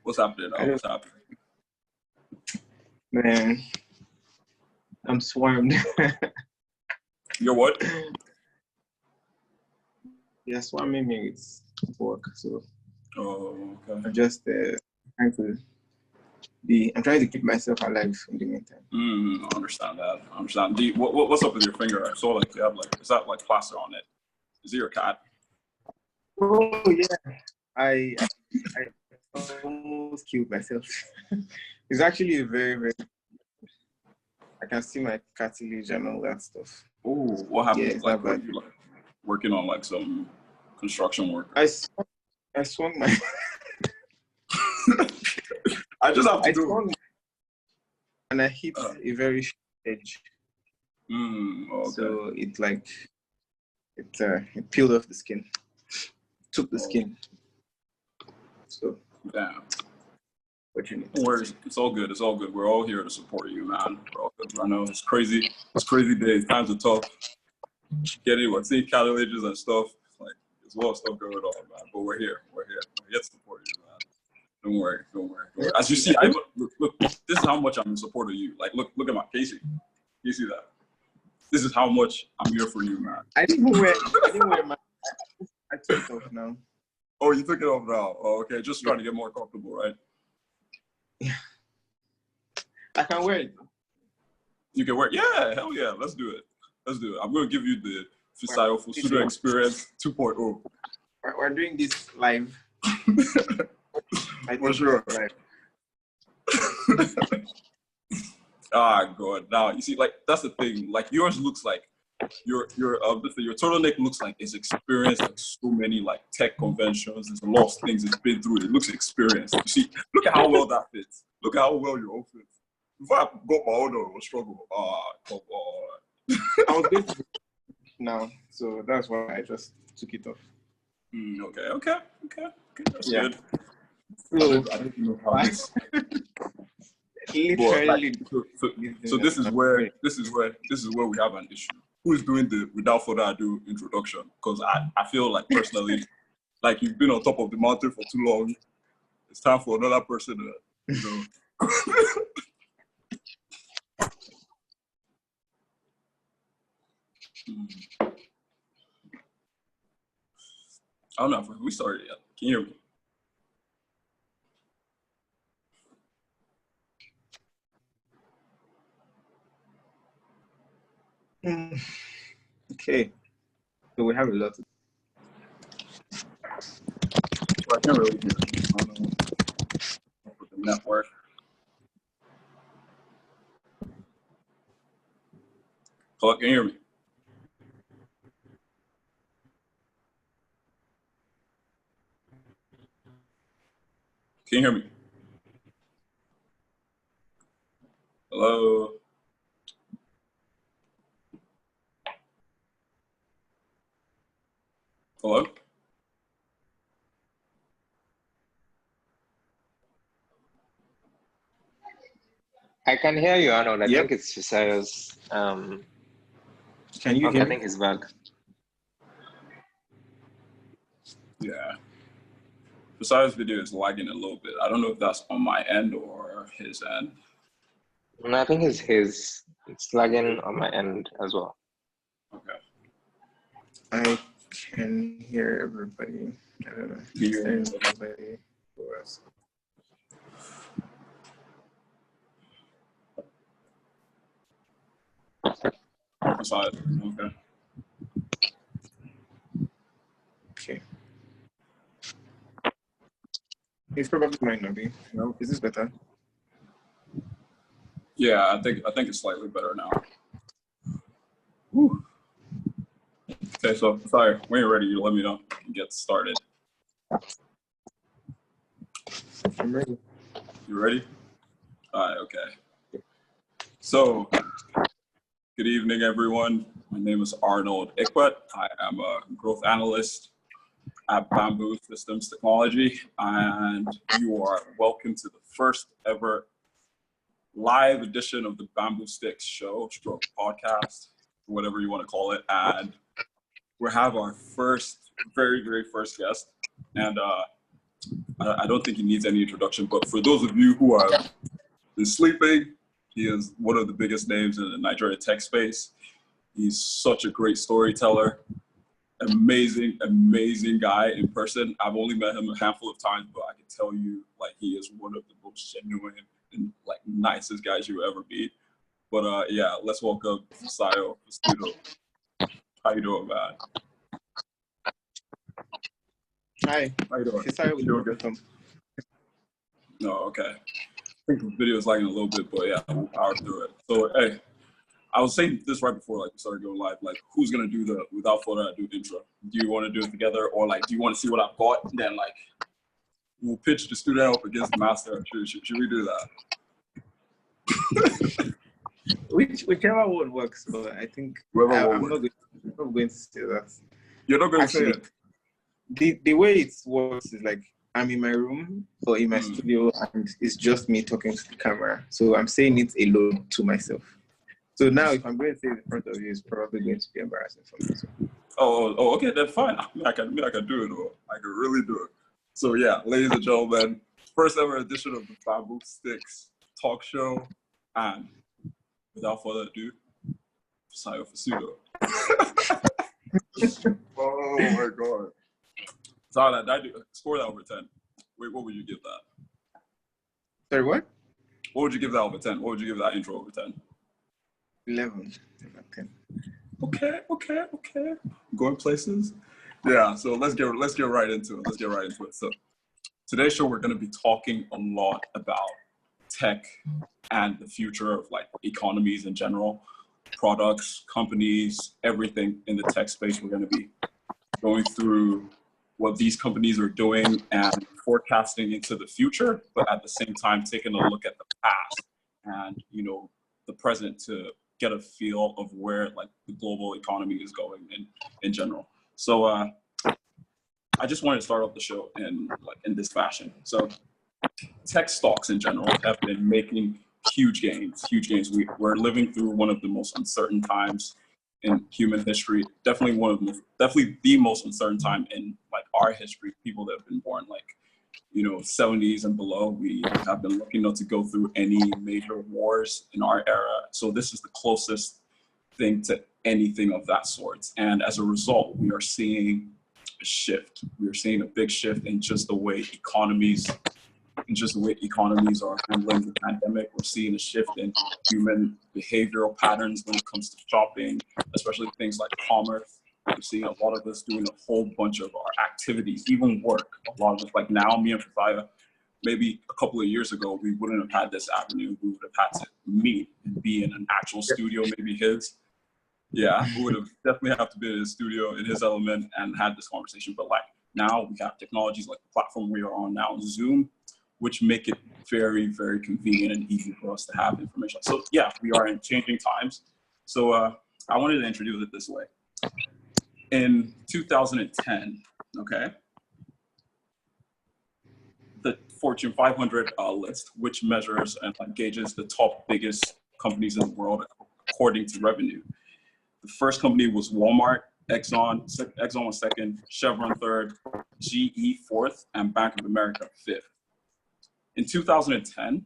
What's happening now? What's happening? Man, I'm swarmed. You're what? Yeah, swarming me with work. So Oh, okay. I'm just trying to I'm trying to keep myself alive in the meantime. I understand that. I understand. What's up with your finger? I saw like you have like, is that like plaster on it? Is it your cat? Oh yeah, I almost killed myself. It's actually very, very. I can see my cartilage and all that stuff. Oh, what happened? Yeah, it's like, not bad. you, like working on like some construction work? I swung my. I just have to do it. And I hit a very sharp edge. Okay. So it peeled off the skin, took the skin. So damn. What you need? Don't worry, it's all good. It's all good. We're all here to support you, man. We're all good. I know it's crazy. It's crazy days. Times are tough. Seeing cartilages and stuff. Like there's a lot of stuff going on, man. But we're here. We're here to support you, man. Don't worry. As you see, look. This is how much I'm in support of you. Like, look at my Casey. You see that? This is how much I'm here for you, man. I didn't wear my. I took it off now. Oh, you took it off now. Oh, okay. Just trying to get more comfortable, right? Yeah. I can wear it. You can wear it? Yeah, hell yeah. Let's do it. I'm going to give you the Fisayo Fosudo experience 2.0. We're doing this live. For sure. Live. God. Now, you see, like, that's the thing. Like, yours looks like, your turtleneck looks like it's experienced like so many like tech conventions. There's a lot of things it's been through. It looks experienced. You see, look at how well that fits. Look at how well your own fits. Before I got my own, it was struggle. Come on. I was going to now, so that's why I just took it off. Okay. That's good. So, I don't know how this. Literally. So this is where we have an issue. Who is doing the without further ado introduction? Because I feel like personally, like you've been on top of the mountain for too long. It's time for another person to, I don't know if we started yet. Can you hear me? Okay, so we have a lot. I can't really hear. I don't know with the network. Hello, can you hear me? Can you hear me? Hello. Hello? I can hear you, Arnold. I think it's Fisayo's. Can you hear me? I think he's back. Yeah. Fisayo's video is lagging a little bit. I don't know if that's on my end or his end. No, I think it's his. It's lagging on my end as well. Okay. I can hear everybody. I don't know. There's everybody for us. Okay. Okay. It's probably might not be. No, is this better? Yeah, I think it's slightly better now. Whew. Okay, so sorry, when you're ready, you let me know. Get started. I'm ready. You ready? All right, okay. So, good evening, everyone. My name is Arnold Ikwet. I am a growth analyst at Bamboo Systems Technology, and you are welcome to the first ever live edition of the Bamboo Sticks show, stroke podcast, whatever you want to call it. And we have our very, very first guest. And I don't think he needs any introduction, but for those of you who have been sleeping, he is one of the biggest names in the Nigeria tech space. He's such a great storyteller, amazing guy in person. I've only met him a handful of times, but I can tell you, like, he is one of the most genuine and like nicest guys you will ever meet. But yeah, let's welcome Fisayo Fosudo. How you doing, man? Hi. How you doing? Fisayo, You doing good? No, okay. I think the video is lagging a little bit, but yeah, we'll power through it. So, hey, I was saying this right before like we started going live. Like, who's gonna do the without further ado intro? Do you want to do it together, or like, do you want to see what I've got? Then like, we'll pitch the student up against the master. Should we do that? Whichever one works, but I think I'm not going to say that. You're not going to say it. The way it works is like I'm in my room or in my studio, and it's just me talking to the camera. So I'm saying it alone to myself. So now, if I'm going to say it in front of you, it's probably going to be embarrassing for me. So. Oh, okay, then fine. I can do it, though. I can really do it. So yeah, ladies and gentlemen, first ever edition of the Bamboo Sticks talk show, and without further ado, Fisayo Fosudo. Oh my god! So that score that over 10. Wait, what would you give that? Sorry, what? What would you give that over 10? What would you give that intro over 10? 11. 10. Okay. Going places. Yeah. So let's get right into it. So today's show we're going to be talking a lot about tech and the future of like economies in general, products, companies, everything in the tech space. We're going to be going through what these companies are doing and forecasting into the future, but at the same time taking a look at the past and the present to get a feel of where like the global economy is going in general. So I just wanted to start off the show in this fashion. So tech stocks in general have been making huge gains. We're living through one of the most uncertain times in human history. Definitely the most uncertain time in like our history. People that have been born like 70s and below, we have been lucky not to go through any major wars in our era. So this is the closest thing to anything of that sort. And as a result, we are seeing a shift. We are seeing a big shift in just the way economies are handling the pandemic. We're seeing a shift in human behavioral patterns when it comes to shopping, especially things like commerce. We're seeing a lot of us doing a whole bunch of our activities, even work. A lot of us, like now, me and Fisayo, maybe a couple of years ago, we wouldn't have had this avenue. We would have had to meet and be in an actual studio, maybe his. Yeah, we would have definitely have to be in his studio, in his element, and had this conversation. But like now, we have technologies like the platform we are on now, Zoom, which make it very, very convenient and easy for us to have information. So yeah, we are in changing times. So I wanted to introduce it this way. In 2010, okay, the Fortune 500 list, which measures and gauges the top biggest companies in the world according to revenue. The first company was Walmart, Exxon was second, Chevron third, GE fourth, and Bank of America fifth. In 2010,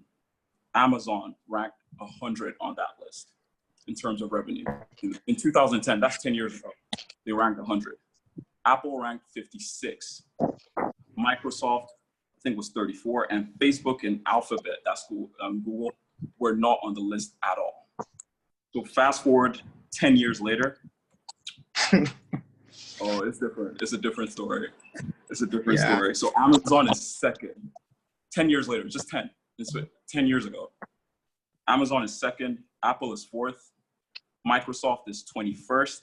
Amazon ranked 100 on that list in terms of revenue. In 2010, that's 10 years ago, they ranked 100. Apple ranked 56. Microsoft, I think, was 34. And Facebook and Alphabet, that's Google, were not on the list at all. So fast forward 10 years later. Oh, it's different. It's a different story. Story. So Amazon is second. 10 years later, just 10. It's 10 years ago. Amazon is second. Apple is fourth. Microsoft is 21st.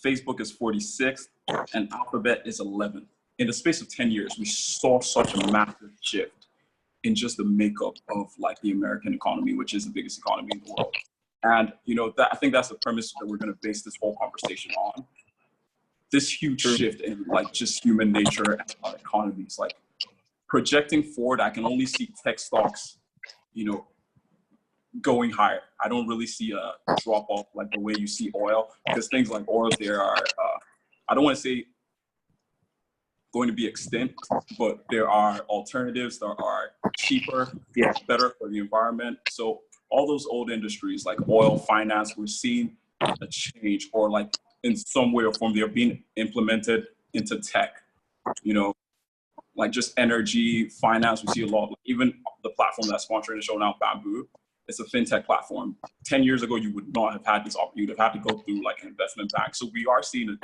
Facebook is 46th. And Alphabet is 11th. In the space of 10 years, we saw such a massive shift in just the makeup of like the American economy, which is the biggest economy in the world. And I think that's the premise that we're going to base this whole conversation on. This huge shift in like just human nature and our economies. Like projecting forward, I can only see tech stocks, going higher. I don't really see a drop off like the way you see oil, because things like oil, there are, I don't want to say going to be extinct, but there are alternatives that are cheaper, better for the environment. So all those old industries like oil, finance, we're seeing a change, or like in some way or form, they're being implemented into tech, you know, like just energy, finance. We see a lot, even the platform that's sponsoring the show now, Bamboo, it's a fintech platform. 10 years ago, you would not have had this opportunity. You'd have had to go through like an investment bank. So we are seeing a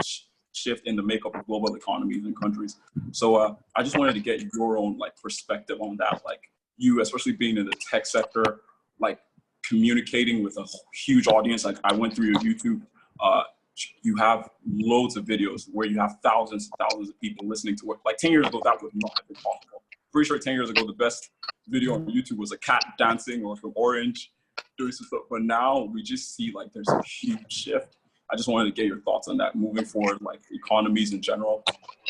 shift in the makeup of global economies and countries. So I just wanted to get your own like perspective on that. Like you, especially being in the tech sector, like communicating with a huge audience. Like I went through your YouTube, you have loads of videos where you have thousands and thousands of people listening to it. Like 10 years ago, that would not have been possible. Pretty sure 10 years ago, the best video on YouTube was a cat dancing or from Orange doing some stuff. But now we just see like there's a huge shift. I just wanted to get your thoughts on that moving forward, like economies in general.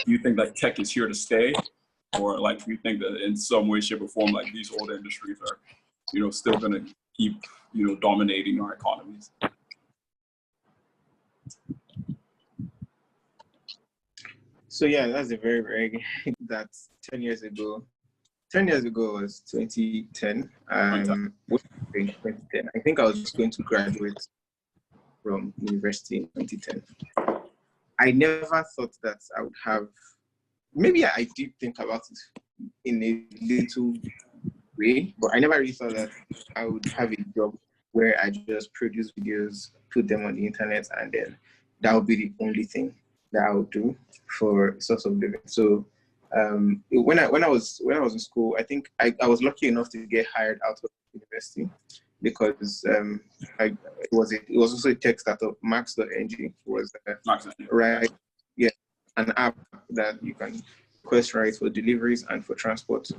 Do you think like tech is here to stay? Or like do you think that in some way, shape or form, like these old industries are, you know, still gonna keep, you know, dominating our economies? So yeah, that's a very, very, that's 10 years ago. 10 years ago was 2010. 2010. I think I was just going to graduate from university in 2010. I never thought that I would have, maybe I did think about it in a little way, but I never really thought that I would have a job where I just produce videos, put them on the internet, and then that would be the only thing that I would do for source of living. So when I was in school, I think I was lucky enough to get hired out of university because it was also a tech startup. Max.ng was an app that you can request rides for deliveries and for transport.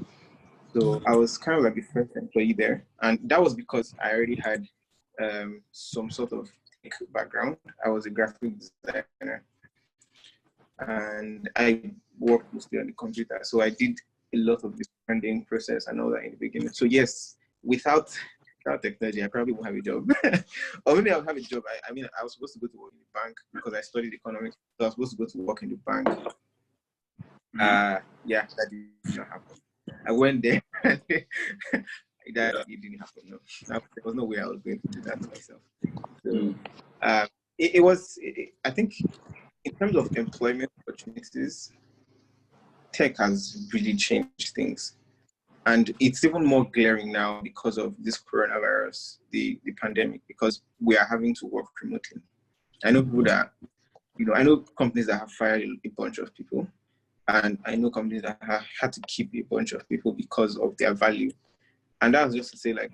So I was kind of like the first employee there, and that was because I already had some sort of tech background. I was a graphic designer, and I worked mostly on the computer. So I did a lot of the branding process and all that in the beginning. So yes, without technology, I probably won't have a job. Or maybe I'll have a job. I mean, I was supposed to go to work in the bank because I studied economics. So I was supposed to go to work in the bank. Yeah, that did not happen. I went there. It didn't happen. No, there was no way I was going to do that to myself. So, I think, in terms of employment opportunities, tech has really changed things. And it's even more glaring now because of this coronavirus, the pandemic, because we are having to work remotely. I know people that, I know companies that have fired a bunch of people, and I know companies that have had to keep a bunch of people because of their value. And that's just to say, like,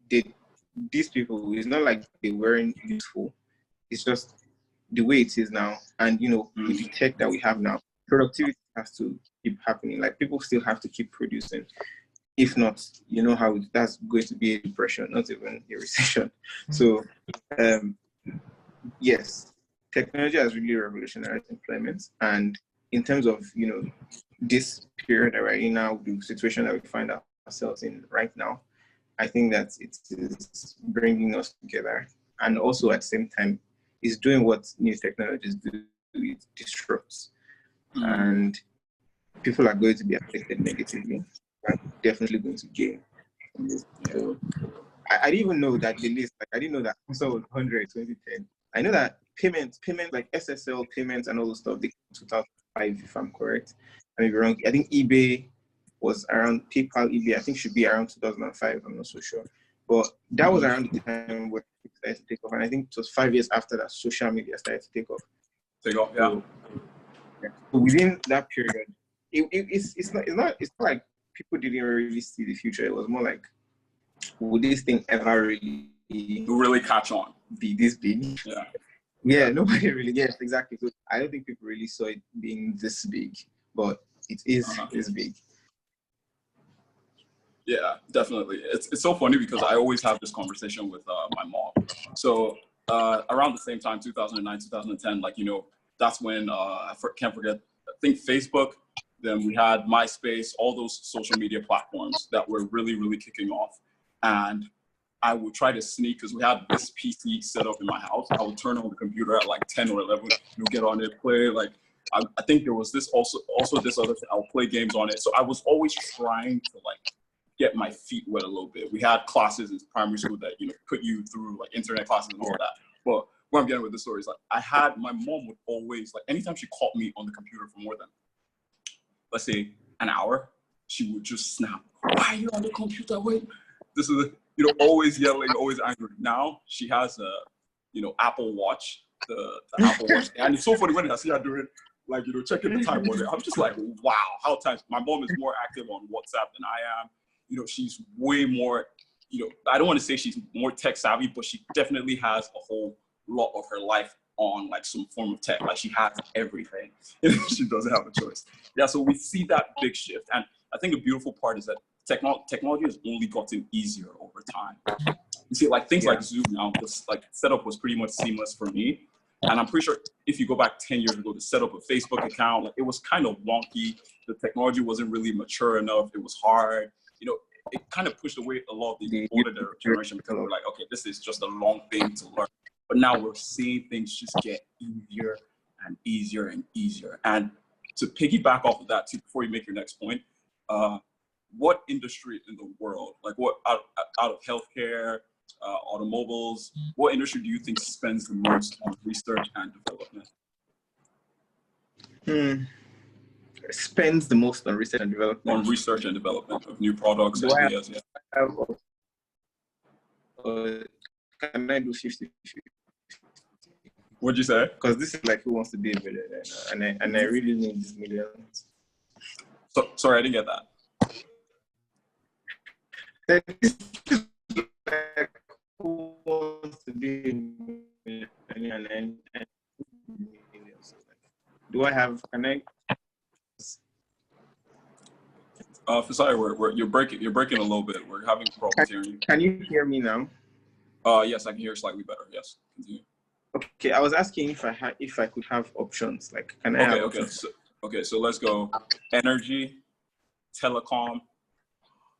these people, it's not like they weren't useful. It's just the way it is now. And, with the tech that we have now, productivity has to keep happening. Like, people still have to keep producing. If not, you know how that's going to be a depression, not even a recession. So, yes, technology has really revolutionized employment. And in terms of, this period that we're in now, the situation that we find ourselves in right now, I think that it is bringing us together. And also at the same time, is doing what new technologies do. It disrupts. And people are going to be affected negatively. Are definitely going to gain from this. So I didn't even know that the list, like I didn't know that also was 100 2010. I know that payment like SSL payments and all those stuff, they 2005 if I'm correct. I may be wrong. I think eBay was around PayPal, eBay, I think should be around 2005, I'm not so sure. But that was around the time where it started to take off. And I think it was 5 years after that social media started to take off. Yeah. So within that period, it's not like people didn't really see the future. It was more like, would this thing ever really catch on? Be this big? Yeah, nobody really. Yes, exactly. So I don't think people really saw it being this big, but it is this big. Yeah, definitely. It's so funny because I always have this conversation with my mom. So around the same time, 2009, 2010, like, that's when I can't forget, I think Facebook, then we had MySpace, all those social media platforms that were really, really kicking off. And I would try to sneak, because we had this PC set up in my house. I would turn on the computer at like 10 or 11, get on it, play, like I think there was this also this other thing. I'll play games on it. So I was always trying to like get my feet wet a little bit. We had classes in primary school that, you know, put you through like internet classes and all that. But where I'm getting with this story is like my mom would always, like, anytime she caught me on the computer for more than, let's say, an hour, she would just snap. Why are you on the computer? Wait, this is, you know, always yelling, always angry. Now she has a, you know, Apple Watch, the Apple Watch. And it's so funny when I see her doing, like, you know, checking the time on it. I'm just like, wow, how times. My mom is more active on WhatsApp than I am. You know, she's way more, you know, I don't want to say she's more tech savvy, but she definitely has a whole lot of her life on like some form of tech. Like she has everything. She doesn't have a choice. Yeah, so we see that big shift. And I think the beautiful part is that technology has only gotten easier over time. You see, like things like Zoom now, this like setup was pretty much seamless for me. And I'm pretty sure if you go back 10 years ago to set up a Facebook account, like it was kind of wonky. The technology wasn't really mature enough. It was hard. You know, it kind of pushed away a lot of the older generation because we were like, okay, this is just a long thing to learn. But now we're seeing things just get easier and easier and easier. And to piggyback off of that too, before you make your next point, what industry in the world, like what out of healthcare, automobiles, what industry do you think spends the most on research and development? Spends the most on research and development. On research and development of new products, ideas, can I do 50-50? What'd you say? Because this is like Who Wants to Be a Millionaire, and I really need these millions. So, sorry, I didn't get that. This is like Who Wants to Be a Millionaire, and millions. Do I have? Can I? Fisayo, you're breaking a little bit. We're having problems hearing you. Can you hear me now? Yes, I can hear slightly better. Yes, continue. Okay, I was asking if I could have options. Like, can I have options? So let's go. Energy, telecom,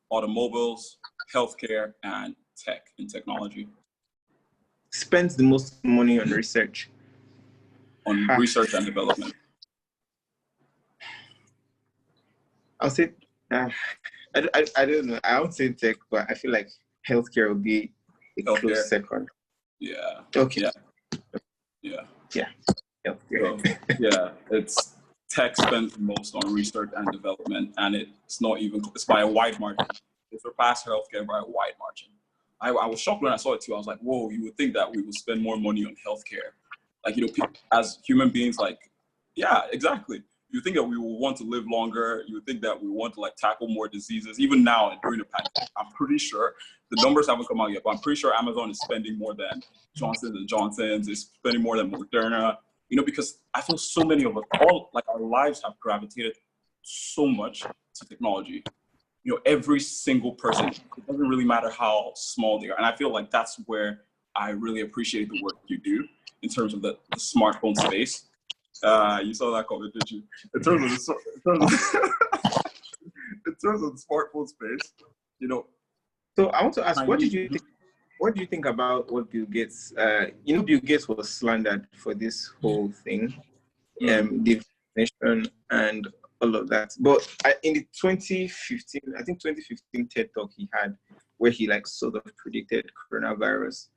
automobiles, healthcare, and tech and technology. Spends the most money on research. On research and development. I'll say, I don't know. I won't say tech, but I feel like healthcare will be a close second. Yeah. Okay. Yeah. Healthcare. So, yeah, it's tech spends the most on research and development, and it's by a wide margin. It surpassed healthcare by a wide margin. I was shocked when I saw it too. I was like, whoa, you would think that we would spend more money on healthcare. Like, you know, as human beings, like, yeah, exactly. You think that we will want to live longer. You would think that we want to like tackle more diseases. Even now during the pandemic, I'm pretty sure the numbers haven't come out yet, but I'm pretty sure Amazon is spending more than Johnson & Johnson's, is spending more than Moderna. You know, because I feel so many of us, all like our lives have gravitated so much to technology. You know, every single person, it doesn't really matter how small they are. And I feel like that's where I really appreciate the work you do in terms of the smartphone space. You saw that comment, did you? In terms of the smartphone space, you know. So I want to ask, what do you think about what Bill Gates? You know, Bill Gates was slandered for this whole thing, defamation and all of that. But in the 2015 TED Talk he had, where he like sort of predicted coronavirus.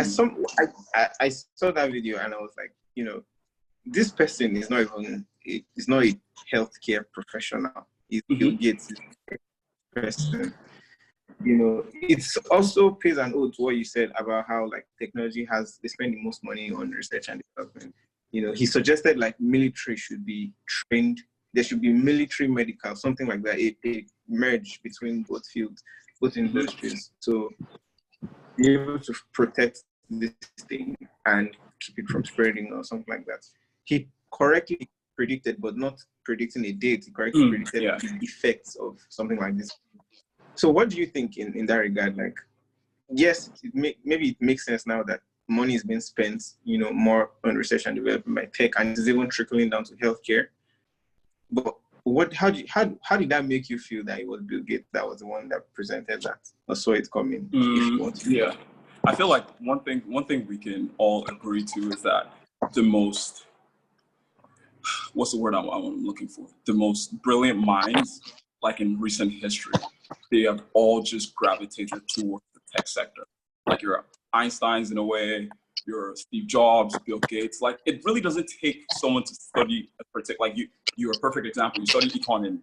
I saw that video and I was like, you know, this person is not a healthcare professional. He's Bill Gates person. You know, it's also pays an ode to what you said about how like technology they spend the most money on research and development. You know, he suggested like military should be trained. There should be military medical, something like that. A merge between both fields, both industries. So be able to protect this thing and keep it from spreading or something like that. He correctly predicted, but not predicting a date. He correctly predicted the effects of something like this. So what do you think in that regard? Like, yes, maybe it makes sense now that money is being spent, you know, more on research and development by tech, and it's even trickling down to healthcare. But how did that make you feel that it was Bill Gates that was the one that presented that or saw it coming? Yeah, I feel like one thing we can all agree to is that the most what's the word I'm looking for? The most brilliant minds, like in recent history, they have all just gravitated towards the tech sector. Like your Einsteins in a way, your Steve Jobs, Bill Gates. Like it really doesn't take someone to study a particular. Like you're a perfect example. You study econ in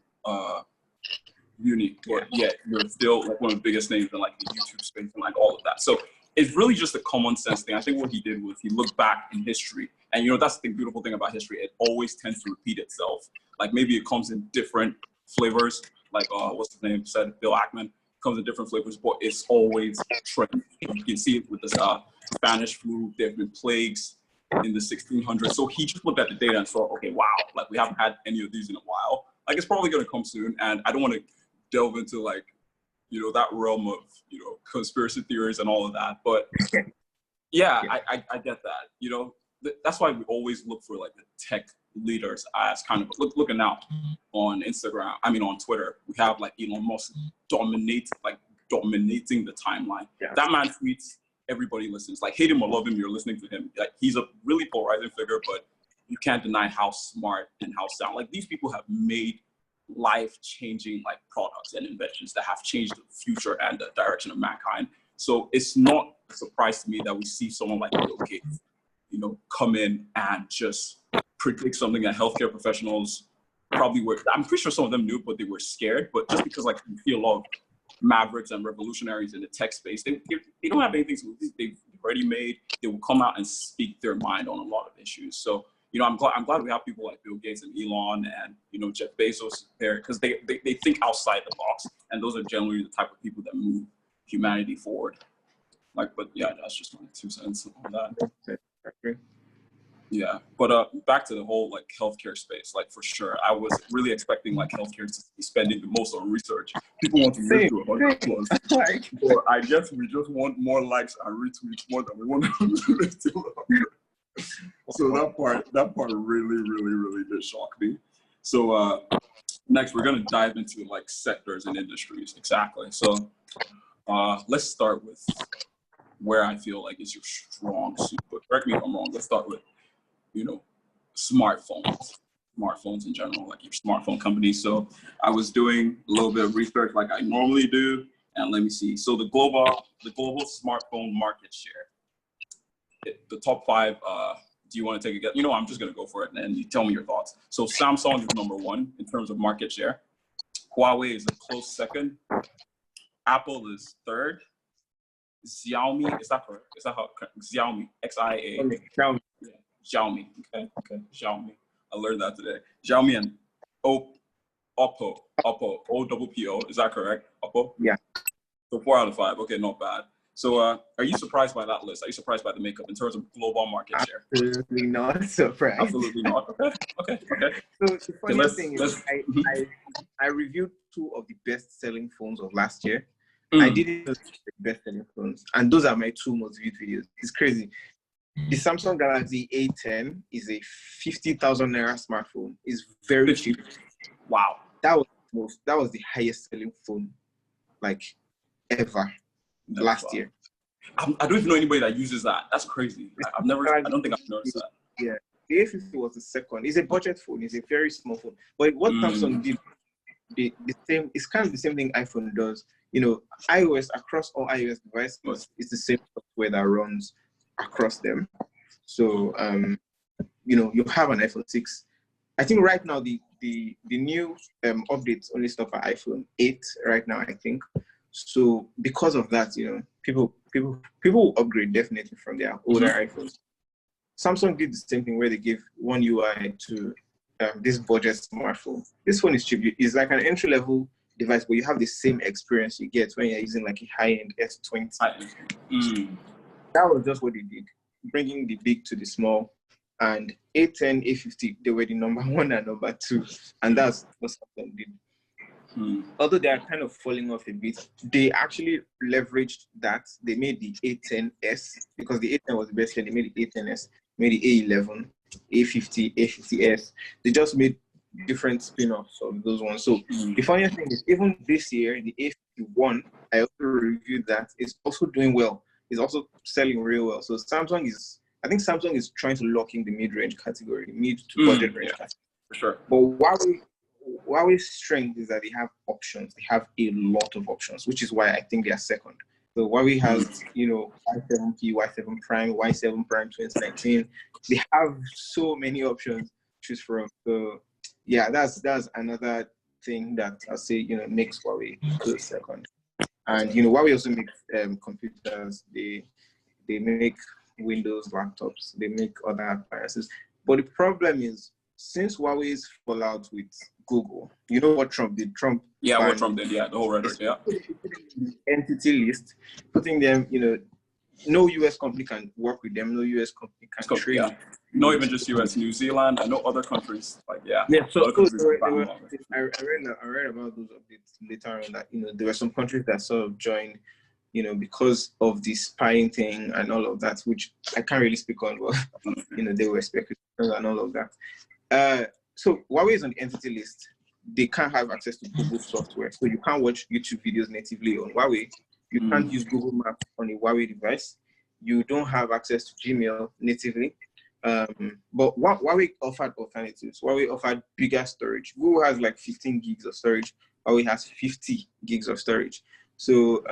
uni, but yet you're still like one of the biggest names in like the YouTube space and like all of that. So it's really just a common sense thing. I think what he did was he looked back in history, and that's the beautiful thing about history. It always tends to repeat itself. Like maybe it comes in different flavors. Like what's his name said, Bill Ackman, comes in different flavors, but it's always trend. You can see it with the Spanish flu. There have been plagues in the 1600s. So he just looked at the data and saw, okay, wow, like we haven't had any of these in a while. Like it's probably going to come soon. And I don't want to delve into like, that realm of, conspiracy theories and all of that. But yeah, I get that. That's why we always look for like the tech leaders as kind of looking out on Instagram. I mean, on Twitter, we have like Elon Musk dominating the timeline. Yeah. That man tweets, everybody listens. Like hate him or love him, you're listening to him. Like he's a really polarizing figure, but you can't deny how smart and how sound. Like these people have made life-changing like products and inventions that have changed the future and the direction of mankind. So it's not a surprise to me that we see someone like Bill Gates, come in and just predict something that healthcare professionals probably were. I'm pretty sure some of them knew, but they were scared. But just because like you see a lot of mavericks and revolutionaries in the tech space, they don't have anything to they've already made. They will come out and speak their mind on a lot of issues. So I'm glad we have people like Bill Gates and Elon and Jeff Bezos there, because they think outside the box, and those are generally the type of people that move humanity forward. Like, but yeah, that's just my 2 cents on that. Yeah, but back to the whole like healthcare space. Like for sure, I was really expecting like healthcare to be spending the most on research. People want to live to 100+. But I guess we just want more likes and retweets more than we want to live to longer. So that part really, really, really did shock me. So next we're gonna dive into like sectors and industries. Exactly. So let's start with where I feel like is your strong suit. But correct me if I'm wrong. Let's start with smartphones in general, like your smartphone company. So I was doing a little bit of research like I normally do, and let me see. So the global smartphone market share. The top 5, do you want to take a guess? I'm just going to go for it and you tell me your thoughts. So Samsung is number 1 in terms of market share. Huawei is a close second. Apple is 3rd. Xiaomi, is that correct? Is that how? Xiaomi, Xia. Xiaomi. Yeah. Xiaomi. Okay. Xiaomi. I learned that today. Xiaomi and Oppo, O-P-P-O. Is that correct? Oppo? Yeah. So 4 out of 5. Okay, not bad. So are you surprised by that list? Are you surprised by the makeup in terms of global market share? Absolutely not surprised. Absolutely not. Okay. So the funny thing is, I reviewed 2 of the best-selling phones of last year. I didn't know the best-selling phones, and those are my 2 most viewed videos. It's crazy. The Samsung Galaxy A10 is a 50,000 naira smartphone. It's very cheap. Wow. That was the highest-selling phone like ever. Last year. I don't even know anybody that uses that. That's crazy. I don't think I've noticed that. Yeah. The A50 was the second. It's a budget phone. It's a very small phone. But what Samsung did, it's kind of the same thing iPhone does. iOS, across all iOS devices, it's the same software that runs across them. So, you have an iPhone 6. I think right now the new updates only stop at iPhone 8 right now, I think. So because of that, people will upgrade definitely from their older iPhones. Samsung did the same thing where they gave one UI to this budget smartphone. This phone is cheap. It's like an entry-level device, but you have the same experience you get when you're using like a high-end S20. That was just what they did, bringing the big to the small. And A10, A50, they were the number 1 and number 2. And that's what Samsung did. Although they are kind of falling off a bit, they actually leveraged that. They made the A10s, because the A10 was the best seller. They made the A10s, made the A11, A50, A50s. They just made different spin-offs of those ones. So the funny thing is, even this year, the A51, I also reviewed that, is also doing well. It's also selling real well. So Samsung is I think Samsung is trying to lock in the mid-range category, mid to budget range category. For sure. But Huawei's strength is that they have options. They have a lot of options, which is why I think they are second. So Huawei has, Y7P, Y7 Prime, Y7 Prime 2019. They have so many options to choose from. So yeah, that's another thing that I say, makes Huawei to second. And Huawei also makes computers. They make Windows laptops. They make other appliances. But the problem is, since Huawei's fallout with Google, you know what Trump did? What Trump did, the whole rhetoric, entity list, putting them, no US company can work with them, no US company can trade. Yeah. Not even just US, New Zealand, and no other countries. So I read about those updates later on that, there were some countries that sort of joined, because of the spying thing and all of that, which I can't really speak on, but, they were speculating and all of that. So Huawei is on the entity list. They can't have access to Google software. So you can't watch YouTube videos natively on Huawei. You can't use Google Maps on a Huawei device. You don't have access to Gmail natively. But Huawei offered alternatives. Huawei offered bigger storage. Google has like 15 gigs of storage. Huawei has 50 gigs of storage. So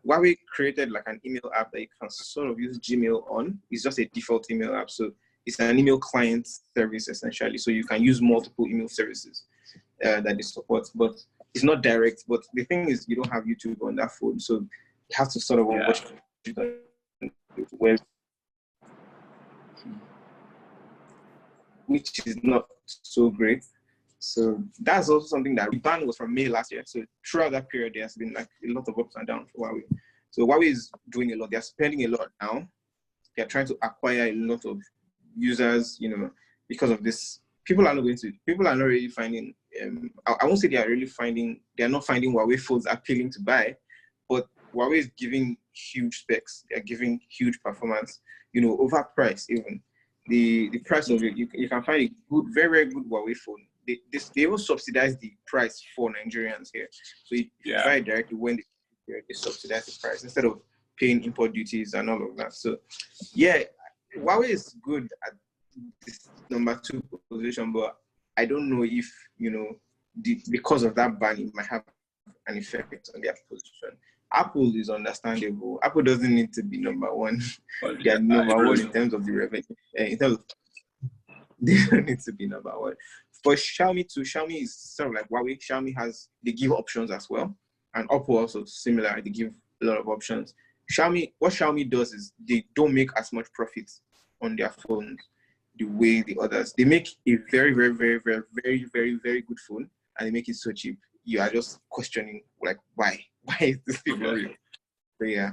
Huawei created like an email app that you can sort of use Gmail on. It's just a default email app. So it's an email client service essentially. So you can use multiple email services that they support, but it's not direct. But the thing is, you don't have YouTube on that phone. So you have to sort of watch it on the web, which is not so great. So that's also something that the ban was from May last year. So throughout that period, there's been like a lot of ups and downs for Huawei. So Huawei is doing a lot. They're spending a lot now. They're trying to acquire a lot of users, because of this. People are not really finding, I won't say they are not finding Huawei phones appealing to buy, but Huawei is giving huge specs. They're giving huge performance, over price even. The price of it, you can find a good, very, very good Huawei phone. They even subsidize the price for Nigerians here. So if you buy it directly when they subsidize the price instead of paying import duties and all of that. So yeah, Huawei is good at this number 2 position, but I don't know if, because of that ban, it might have an effect on their position. Apple is understandable. Apple doesn't need to be number 1. They're number 1 in terms of the revenue. In terms of, they don't need to be number 1. For Xiaomi too, Xiaomi is sort of like Huawei. They give options as well. And Oppo also similar, they give a lot of options. What Xiaomi does is they don't make as much profit on their phones the way the others. They make a very, very, very, very, very, very, very good phone, and they make it so cheap. You are just questioning, like, why? Why is this thing real? So yeah.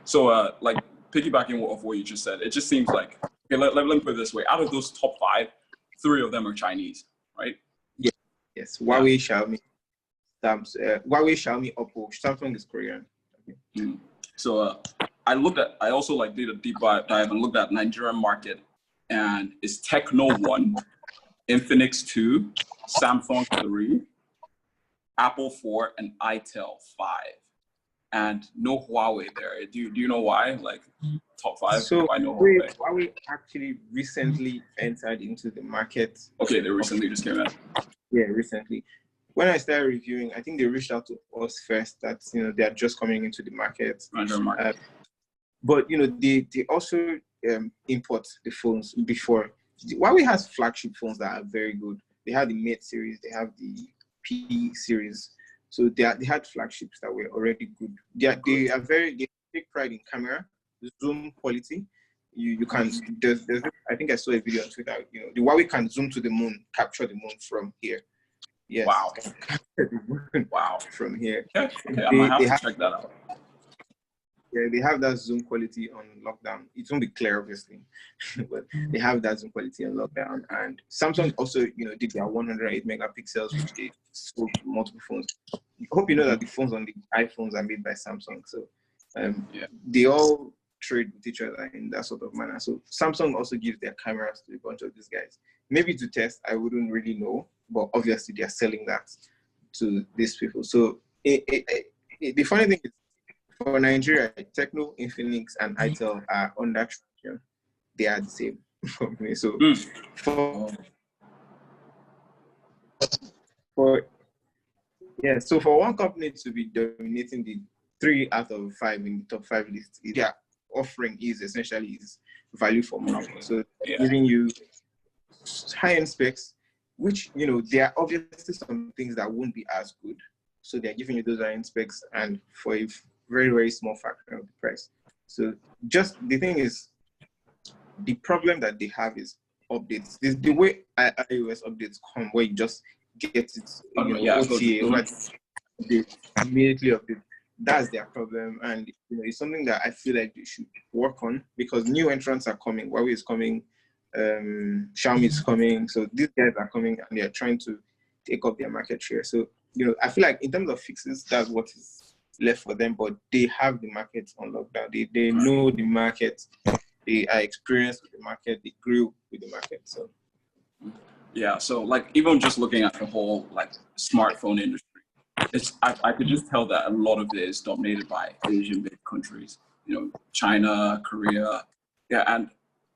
So, like, piggybacking off what you just said, it just seems like, okay, let me put it this way. Out of those top 5, 3 of them are Chinese, right? Yes. Huawei, Xiaomi, Oppo. Samsung is Korean. Okay. So I also like did a deep dive and looked at Nigerian market, and it's Techno 1, Infinix 2, Samsung 3, Apple 4, and itel 5, and no Huawei there. Do you know why? Like top 5? So I know Huawei actually recently entered into the market. Okay, they recently just came in. Yeah, recently. When I started reviewing, I think they reached out to us first that, they are just coming into the market. But, they also import the phones before. Huawei has flagship phones that are very good. They have the Mate series, they have the P series. So they had flagships that were already good. They take pride in camera, zoom quality. You can, I think I saw a video on Twitter, the Huawei can zoom to the moon, capture the moon from here. Yes. Wow. Wow. From here. Okay, I might have to check that out. Yeah, they have that zoom quality on lockdown. It won't be clear, obviously, but they have that zoom quality on lockdown. And Samsung also, did their 108 megapixels, which they sold to multiple phones. I hope you know that the phones on the iPhones are made by Samsung. So they all trade with each other in that sort of manner. So Samsung also gives their cameras to a bunch of these guys. Maybe to test, I wouldn't really know, but obviously they are selling that to these people. So the funny thing is, For Nigeria, Techno, Infinix, and Itel are under traction. They are the same company. So so for one company to be dominating the 3 out of 5 in the top 5 list, their offering is essentially value for money. So giving you high-end specs, which, you know, there are obviously some things that won't be as good. So they're giving you those high-end specs and for a very, very small fraction of the price. So just the thing is, the problem that they have is updates. This the way iOS updates come, where you just get it, OTA, they immediately update. That's their problem, and you know, it's something that I feel like they should work on because new entrants are coming. Huawei is coming, Xiaomi is coming. So these guys are coming, and they are trying to take up their market share. So you know, I feel like in terms of fixes, that's what is left for them. But they have the market on lockdown. They know the market. They are experienced with the market. They grew with the market. So yeah, so like even just looking at the whole like smartphone industry, I could just tell that a lot of it is dominated by Asian-based countries. You know, China, Korea, and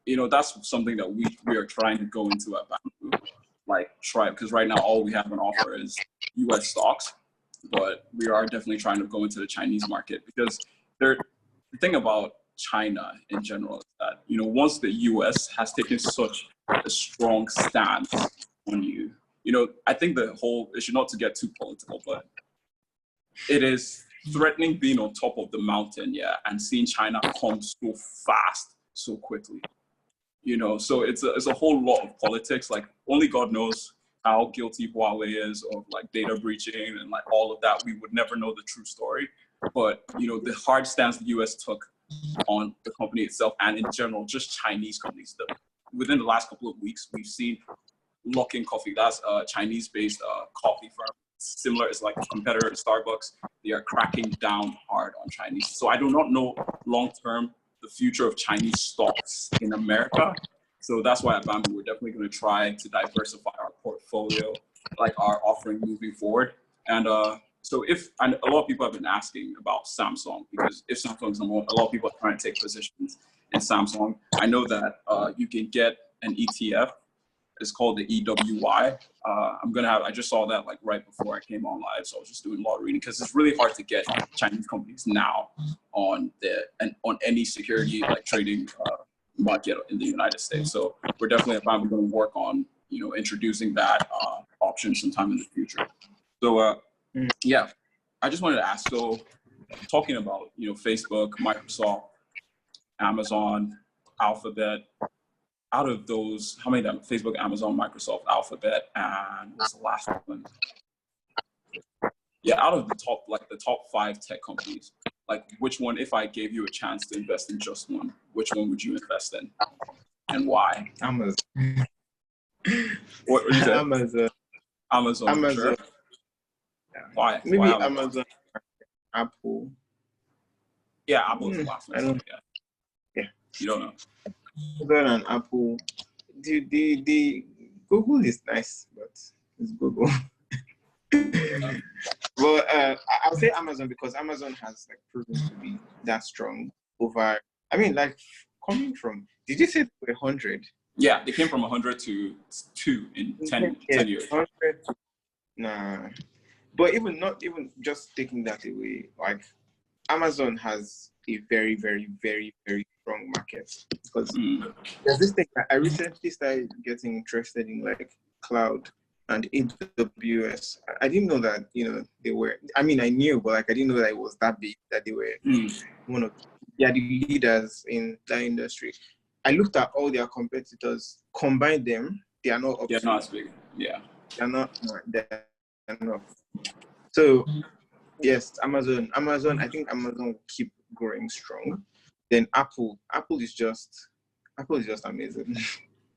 you know that's something that we are trying to go into at Bamboo, like try because right now all we have on offer is U.S. stocks, but we are definitely trying to go into the Chinese market because the thing about China in general is that, you know, once the US has taken such a strong stance on you, you know, I think the whole issue, not to get too political, but it is threatening being on top of the mountain, and seeing China come so fast, so quickly, you know, so it's a whole lot of politics. Like only God knows how guilty Huawei is of like data breaching and like all of that. We would never know the true story, but you know, the hard stance the US took on the company itself and in general, just Chinese companies. Within the last couple of weeks, we've seen Luckin Coffee, that's a Chinese-based coffee firm. Similar, it's like a competitor to Starbucks. They are cracking down hard on Chinese. So I do not know long-term the future of Chinese stocks in America. So that's why at Bamboo, we're definitely going to try to diversify our portfolio, like our offering moving forward. And so and a lot of people have been asking about Samsung because if Samsung's number one, a lot of people are trying to take positions in Samsung. I know that you can get an ETF. It's called the EWY. I just saw that like right before I came on live. So I was just doing a lot of reading because it's really hard to get Chinese companies now on any security like trading market in the United States. So we're definitely going to work on, you know, introducing that option sometime in the future. So yeah, I just wanted to ask, so talking about, you know, Facebook, Microsoft, Amazon, Alphabet, out of those, how many of them? Facebook, Amazon, Microsoft, Alphabet, and what's the last one? Yeah, out of the top 5 tech companies, like which one, if I gave you a chance to invest in just one, which one would you invest in and why? Amazon. What you say? Amazon. Amazon. Sure. Why? Maybe why Amazon, Apple. Yeah, Apple's the last one. I don't. Yeah. You don't know. Amazon and Apple. The Google is nice, but it's Google. Well, I'll say Amazon because Amazon has like proven to be that strong over. I mean, like coming from. Did you say 100? Yeah, they came from 100 to 2 in 10 years. 100 to, nah. But not even just taking that away, like Amazon has a very, very, very, very strong market because there's this thing that I recently started getting interested in, like cloud and AWS. I didn't know that, you know, they were. I mean, I knew, but like I didn't know that it was that big. That they were one of the leaders in that industry. I looked at all their competitors, combined them, they are not up. They're not as big. Yeah, they're not. They're not. So yes, Amazon. I think Amazon will keep growing strong. Then Apple is just amazing.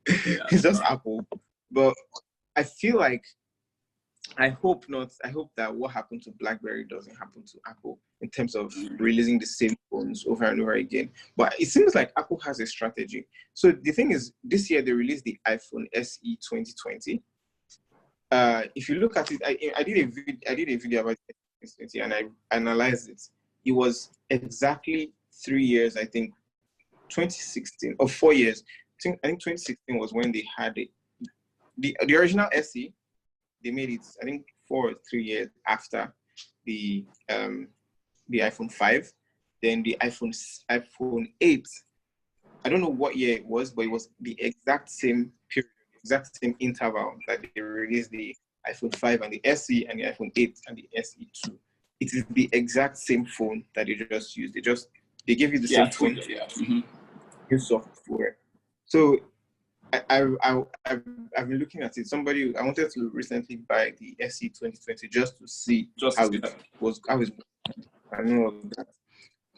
Yeah. It's just Apple. But I feel like I hope that what happened to BlackBerry doesn't happen to Apple in terms of releasing the same phones over and over again. But it seems like Apple has a strategy. So the thing is, this year they released the iPhone SE 2020. If you look at it, I did a video about it and I analyzed it. it was exactly 3 years, I think, 2016 or 4 years. I think 2016 was when they had it. The original SE, they made it, I think, 4 or 3 years after the iPhone 5. Then the iPhone 8, I don't know what year it was, but it was the exact same period, exact same interval that they released the iPhone 5 and the SE and the iPhone 8 and the SE2. It is the exact same phone that they just used. They gave you the same phone, new software. So I've been looking at it. I wanted to recently buy the SE 2020 just to see how it was. I know of that.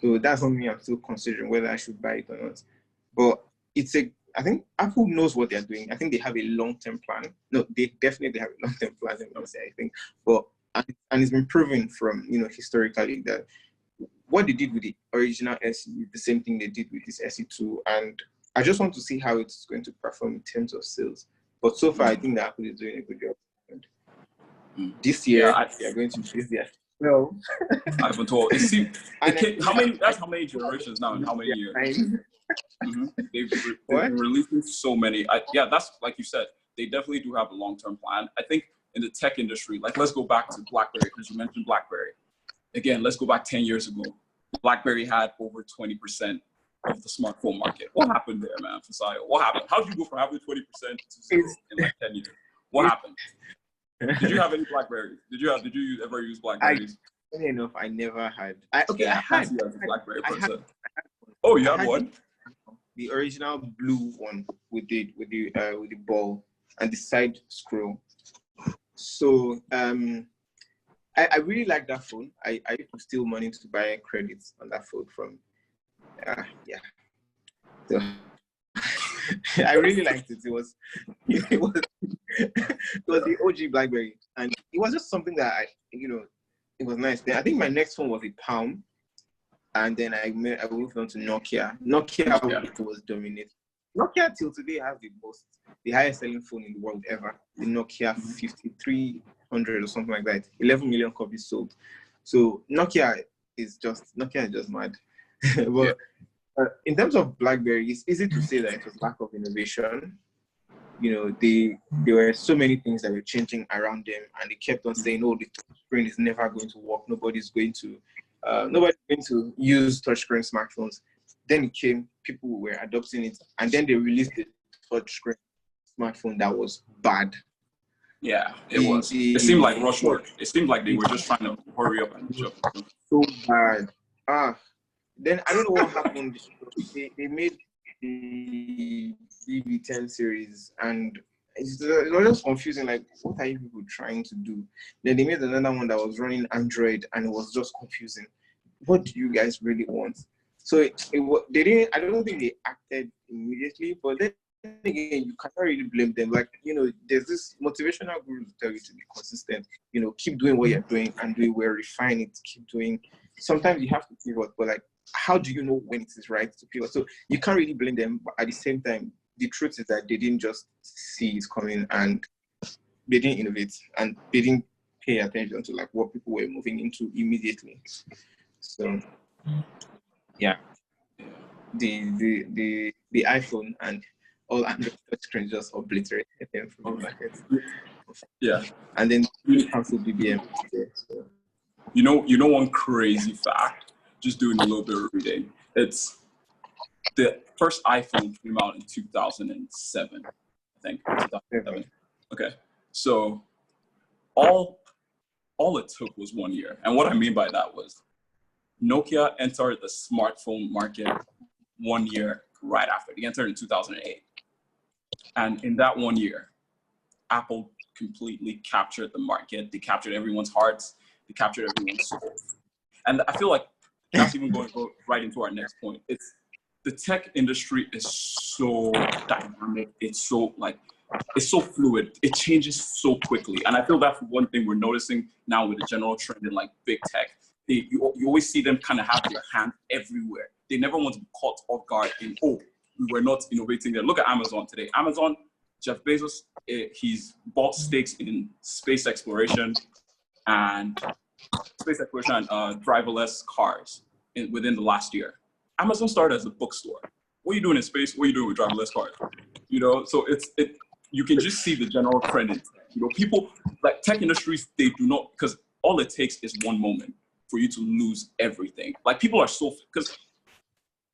So that's something I'm still considering whether I should buy it or not. But I think Apple knows what they're doing. I think they have a long-term plan. No, they definitely have a long-term plan, I think. But and it's been proven from historically that what they did with the original SE is the same thing they did with this SE2. And I just want to see how it's going to perform in terms of sales. But so far, I think that Apple is doing a good job. And this year, they are going to increase their. Well, I've been told. That's how many generations now and how many years? They've been releasing so many. That's like you said. They definitely do have a long-term plan. I think in the tech industry, like let's go back to BlackBerry because you mentioned BlackBerry. Again, let's go back 10 years ago. BlackBerry had over 20% of the smartphone market. What happened there, man, Fisayo? What happened? How did you go from having 20% to 0 in like 10 years? What happened? Did you have any BlackBerries? Did you ever use BlackBerries? Funny enough, I never had. I had a BlackBerry person. Oh, you had one? The original blue one with the ball and the side scroll. So I really like that phone. I used to steal money to buy credits on that phone from So I really liked it. It was the OG BlackBerry, and it was just something that it was nice. Then I think my next phone was a Palm, and then I moved on to Nokia. Nokia was dominating. Nokia till today has the highest selling phone in the world ever. The Nokia 5300 or something like that. 11 million copies sold. So Nokia is just mad. But in terms of BlackBerry, it's easy to say that it was lack of innovation. There were so many things that were changing around them, and they kept on saying, "Oh, the touchscreen is never going to work. Nobody's going to use touchscreen smartphones." Then it came, people were adopting it, and then they released the touchscreen smartphone that was bad. Yeah, it was. It seemed like rush work. It seemed like they were just trying to hurry up and jump. So bad. Then I don't know what happened. They made the BB10 series, and it was just confusing. Like, what are you people trying to do? Then they made another one that was running Android, and it was just confusing. What do you guys really want? So they didn't. I don't think they acted immediately, but then again, you cannot really blame them. Like, there's this motivational guru to tell you to be consistent. Keep doing what you're doing and do it well, refine it, keep doing. Sometimes you have to pivot, but like, how do you know when it is right to pivot? So you can't really blame them, but at the same time, the truth is that they didn't just see it coming, and they didn't innovate, and they didn't pay attention to like what people were moving into immediately. So yeah, the iPhone and all Android touchscreens just obliterated them from the market. Yeah, and then we canceled BBM. So. One crazy fact. Just doing a little bit of reading. It's the first iPhone came out in 2007, I think. 2007. Okay, so all it took was 1 year, and what I mean by that was Nokia entered the smartphone market 1 year right after. They entered in 2008, and in that 1 year, Apple completely captured the market. They captured everyone's hearts. They captured everyone's souls, and I feel like that's even going to go right into our next point. It's the tech industry is so dynamic. It's so fluid. It changes so quickly. And I feel that's one thing we're noticing now with the general trend in like big tech. You always see them kind of have their hand everywhere. They never want to be caught off guard in, we were not innovating there. Look at Amazon today. Amazon, Jeff Bezos, he's bought stakes in space exploration, and space exploration and driverless cars within the last year. Amazon started as a bookstore. What are you doing in space? What are you doing with driverless cars? You know, so you can just see the general trend. You know, people like tech industries, they do not, because all it takes is one moment for you to lose everything. Like people are so, because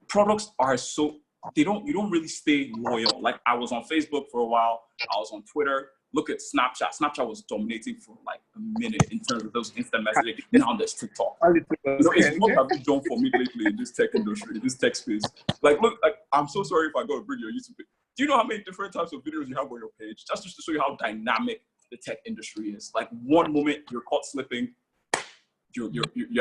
products are so, you don't really stay loyal. Like I was on Facebook for a while, I was on Twitter. Look at Snapchat. Snapchat was dominating for like a minute in terms of those instant messaging. And now there's TikTok. You know, it's what have you done for me lately in this tech industry, in this tech space? Like, look, like, I'm so sorry if I go to bring your YouTube page. Do you know how many different types of videos you have on your page? That's just to show you how dynamic the tech industry is. Like one moment you're caught slipping, you're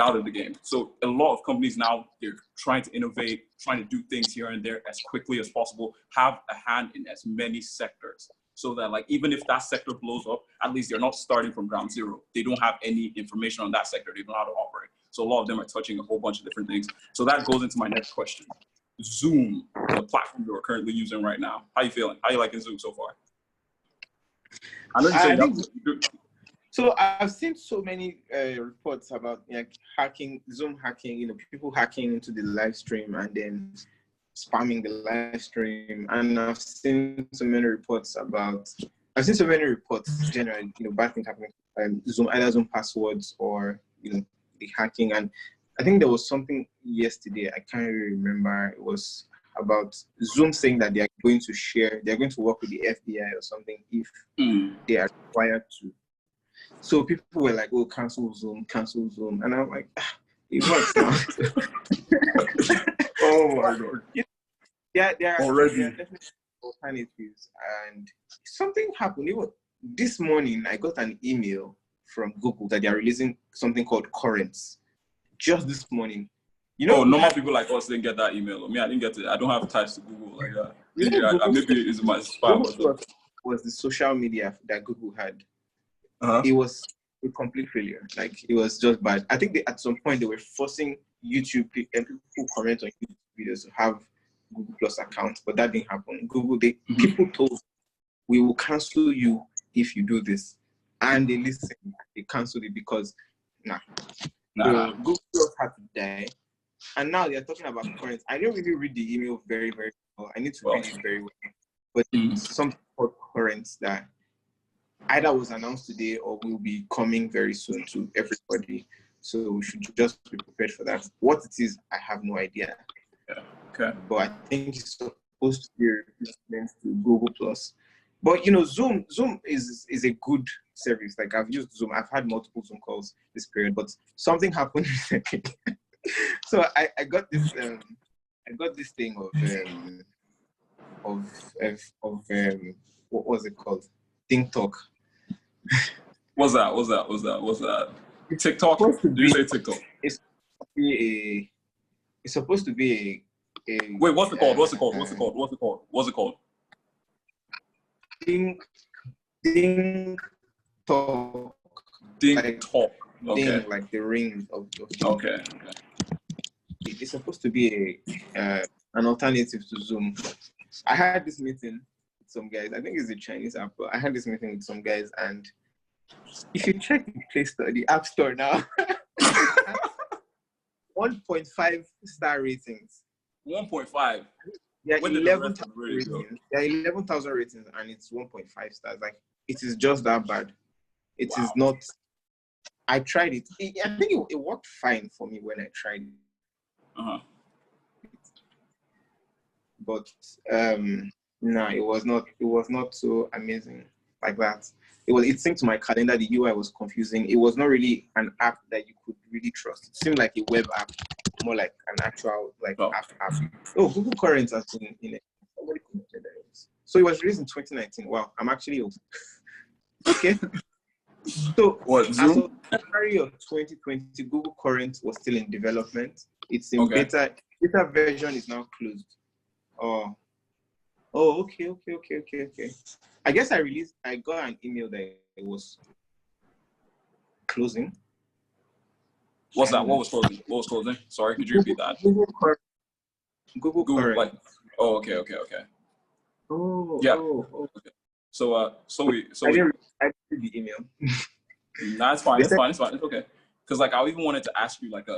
out of the game. So a lot of companies now, they're trying to innovate, trying to do things here and there as quickly as possible, have a hand in as many sectors. So that like, even if that sector blows up, at least they're not starting from ground zero. They don't have any information on that sector. They don't know how to operate. So a lot of them are touching a whole bunch of different things. So that goes into my next question. Zoom, the platform that we're currently using right now. How you feeling? How you liking Zoom so far? I know you said so I've seen so many reports about like hacking, Zoom hacking, you know, people hacking into the live stream and then spamming the live stream. And I've seen so many reports generally, you know, bad things happening. Zoom, either Zoom passwords or, you know, the hacking. And I think there was something yesterday, I can't really remember. It was about Zoom saying that they're going to work with the FBI or something if they are required to. So people were like, oh, cancel Zoom. And I'm like, it works now. Oh my God. There are Already. definitely alternatives. And something happened. Even this morning, I got an email from Google that they are releasing something called Currents. Just this morning. You know, normal people like us didn't get that email. Me, I didn't get it. I don't have ties to Google like that. Maybe it's my spam or something. Was the social media that Google had. Uh-huh. It was a complete failure. Like, it was just bad. I think at some point they were forcing YouTube and people who comment on YouTube videos to have Google Plus accounts, but that didn't happen. Google, people told, we will cancel you if you do this. And they listened. They canceled it because, So Google Plus had to die. And now they're talking about currents. I didn't really read the email very, very well. I need to read it very well. But it's something called currents that either was announced today or will be coming very soon to everybody. So we should just be prepared for that. What it is, I have no idea. Yeah. Okay. But I think it's supposed to be a replacement to Google Plus. But you know, Zoom is a good service. Like, I've used Zoom. I've had multiple Zoom calls this period, but something happened recently. So I got this thing of what was it called? TikTok. What's that? TikTok? Did you say TikTok? It's supposed to be a Wait, what's it called? What's it called? Ding talk. Ding talk. Okay. Ding, like the ring of Okay. It's supposed to be an alternative to Zoom. I had this meeting with some guys. I think it's a Chinese app, but I had this meeting with some guys, and if you check the Play Store, the App Store now, 1.5 star ratings. 1.5. Yeah, 11,000 ratings. Yeah, 11,000 ratings, and it's 1.5 stars. Like, it is just that bad. It is not. I tried it. I think it worked fine for me when I tried it. Uh-huh. But no, it was not. It was not so amazing like that. It synced to my calendar. The UI was confusing. It was not really an app that you could really trust. It seemed like a web app, more like an actual app. Oh, Google Currents has been in it. Somebody commented that. So it was released in 2019. Wow, I'm actually old. Okay. So as of February of 2020, Google Currents was still in development. It's in beta. Beta version is now closed. Oh, okay. I guess I got an email that it was closing. What's that? What was closing? Sorry, could you repeat that? Google Current. Like, okay. Oh, yeah. Okay. So I didn't read the email. Nah, it's fine. It's okay. because like I even wanted to ask you like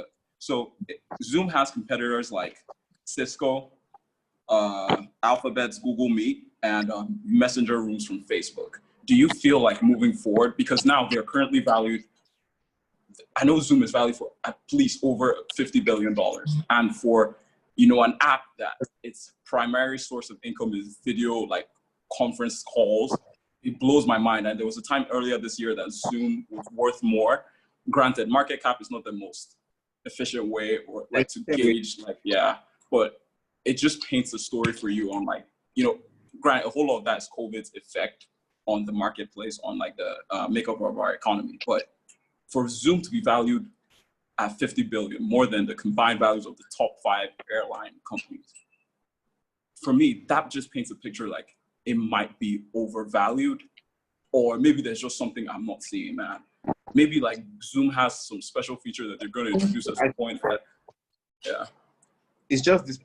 Zoom has competitors like Cisco, Alphabet's Google Meet, and Messenger Rooms from Facebook. Do you feel like moving forward, because now they're currently valued, I know Zoom is valued for at least over $50 billion, and for an app that its primary source of income is video, like conference calls, it blows my mind. And there was a time earlier this year that Zoom was worth more. Granted, market cap is not the most efficient way or like to gauge, but it just paints a story for you on like, granted, a whole lot of that is COVID's effect on the marketplace, on like the makeup of our economy. But for Zoom to be valued at 50 billion, more than the combined values of the top 5 airline companies, for me, that just paints a picture like it might be overvalued, or maybe there's just something I'm not seeing, man. Maybe like Zoom has some special feature that they're going to introduce at some point. That, yeah. It's just this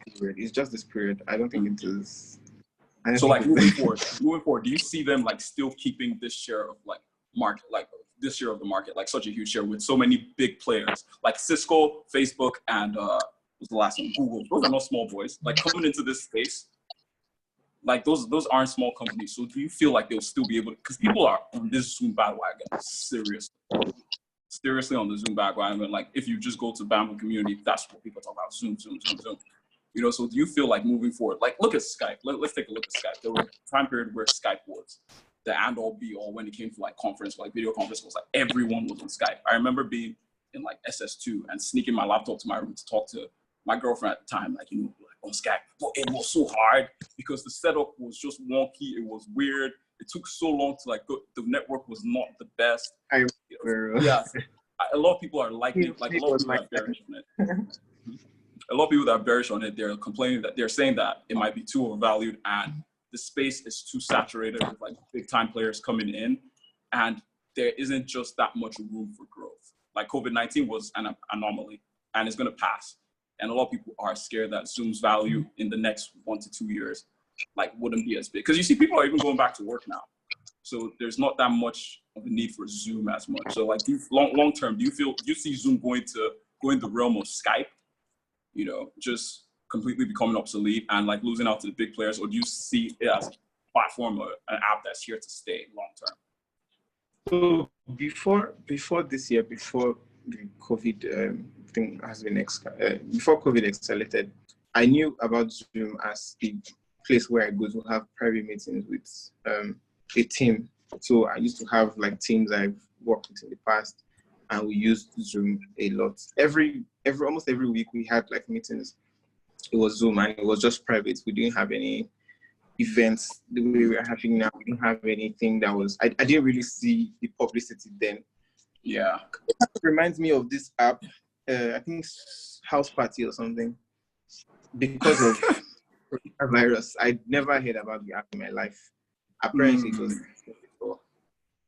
period. I don't think it is. So like moving forward, do you see them like still keeping this share of like market, like this share of the market, like such a huge share with so many big players like Cisco, Facebook, and what's the last one? Google. Those are not small boys. Like coming into this space, like those aren't small companies. So do you feel like they'll still be able to, because people are on this Zoom bandwagon, seriously on the Zoom bandwagon. Like if you just go to Bamboo community, that's what people talk about, Zoom. So do you feel like moving forward, like look at Skype, let's take a look at Skype. There was a time period where Skype was the end all be all when it came to like conference, like video conference, was like everyone was on Skype. I remember being in like SS2 and sneaking my laptop to my room to talk to my girlfriend at the time, like, like on Skype. But it was so hard because the setup was just wonky. It was weird. It took so long to like go. The network was not the best. Yeah, a lot of people are liking it. Like a lot of people are bearish on it. A lot of people that are bearish on it, they're complaining that they're saying that it might be too overvalued and the space is too saturated with like big time players coming in, and there isn't just that much room for growth. Like COVID-19 was an anomaly and it's going to pass. And a lot of people are scared that Zoom's value in the next 1 to 2 years, like wouldn't be as big. Because you see people are even going back to work now. So there's not that much of a need for Zoom as much. So like long term, do you see Zoom going the realm of Skype, just completely becoming obsolete and like losing out to the big players, or do you see it as a platform or an app that's here to stay long term? So before this year, before the COVID thing has been before COVID escalated, I knew about Zoom as the place where I go to have private meetings with a team. So I used to have like teams I've worked with in the past, and we used Zoom a lot. Almost every week we had like meetings. It was Zoom and it was just private. We didn't have any events the way we are having now. We didn't have anything that was, I didn't really see the publicity then. Yeah. It reminds me of this app, I think House Party or something. Because of coronavirus, I'd never heard about the app in my life. Apparently it was before.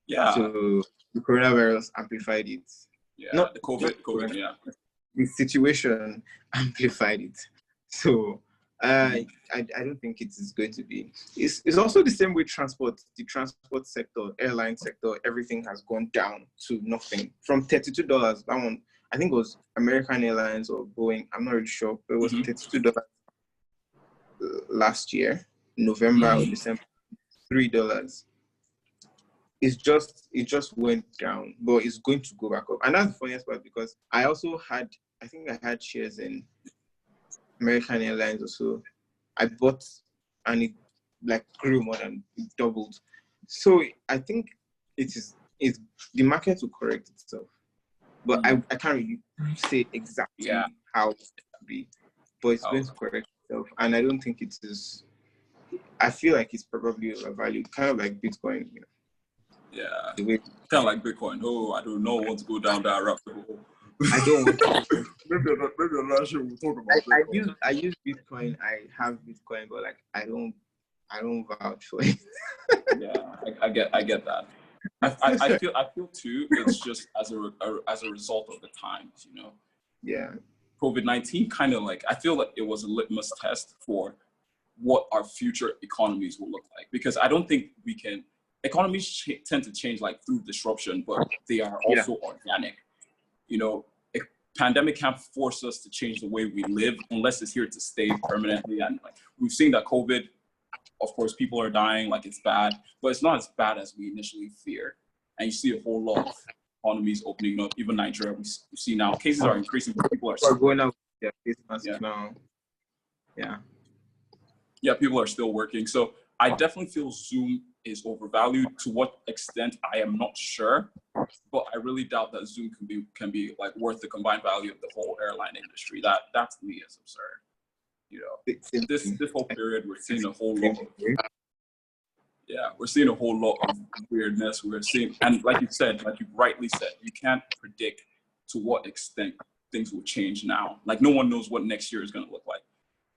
Yeah. So the coronavirus amplified it. Yeah, Not the COVID, yeah. The situation amplified it. So I don't think it is going to be. It's also the same with transport. The transport sector, airline sector, everything has gone down to nothing. From $32, that one, I think it was American Airlines or Boeing, I'm not really sure, but it was $32 last year, November or December, $3. It just went down, but it's going to go back up. And that's the funniest part, because I think I had shares in American Airlines or so. I bought and it like grew more than it doubled. So I think it's the market will correct itself. But I can't really say exactly how it will be. But it's going to correct itself. And I don't think it is. I feel like it's probably overvalued, kind of like Bitcoin, Yeah, kind of like Bitcoin. Oh, I do not want to go down that rabbit hole. I don't want to. maybe another show we'll talk about Bitcoin. I use Bitcoin. I have Bitcoin, but like I don't vouch for it. Yeah, I get that. I feel too. It's just as a result of the times, Yeah. COVID-19 kind of like, I feel like it was a litmus test for what our future economies will look like, because I don't think economies tend to change like through disruption, but they are also organic. you know, pandemic can't force us to change the way we live unless it's here to stay permanently. And like we've seen that COVID, of course, people are dying, like it's bad, but it's not as bad as we initially feared. And you see a whole lot of economies opening up. Even Nigeria, we see now cases are increasing, but people are going out. Yeah, now. Yeah, people are still working. So I definitely feel Zoom is overvalued. To what extent, I am not sure, but I really doubt that Zoom can be like worth the combined value of the whole airline industry. That to me is absurd. You know, this whole period we're seeing a whole lot of we're seeing a whole lot of weirdness. We're seeing, and like you said, like you rightly said, you can't predict to what extent things will change now. Like no one knows what next year is going to look like.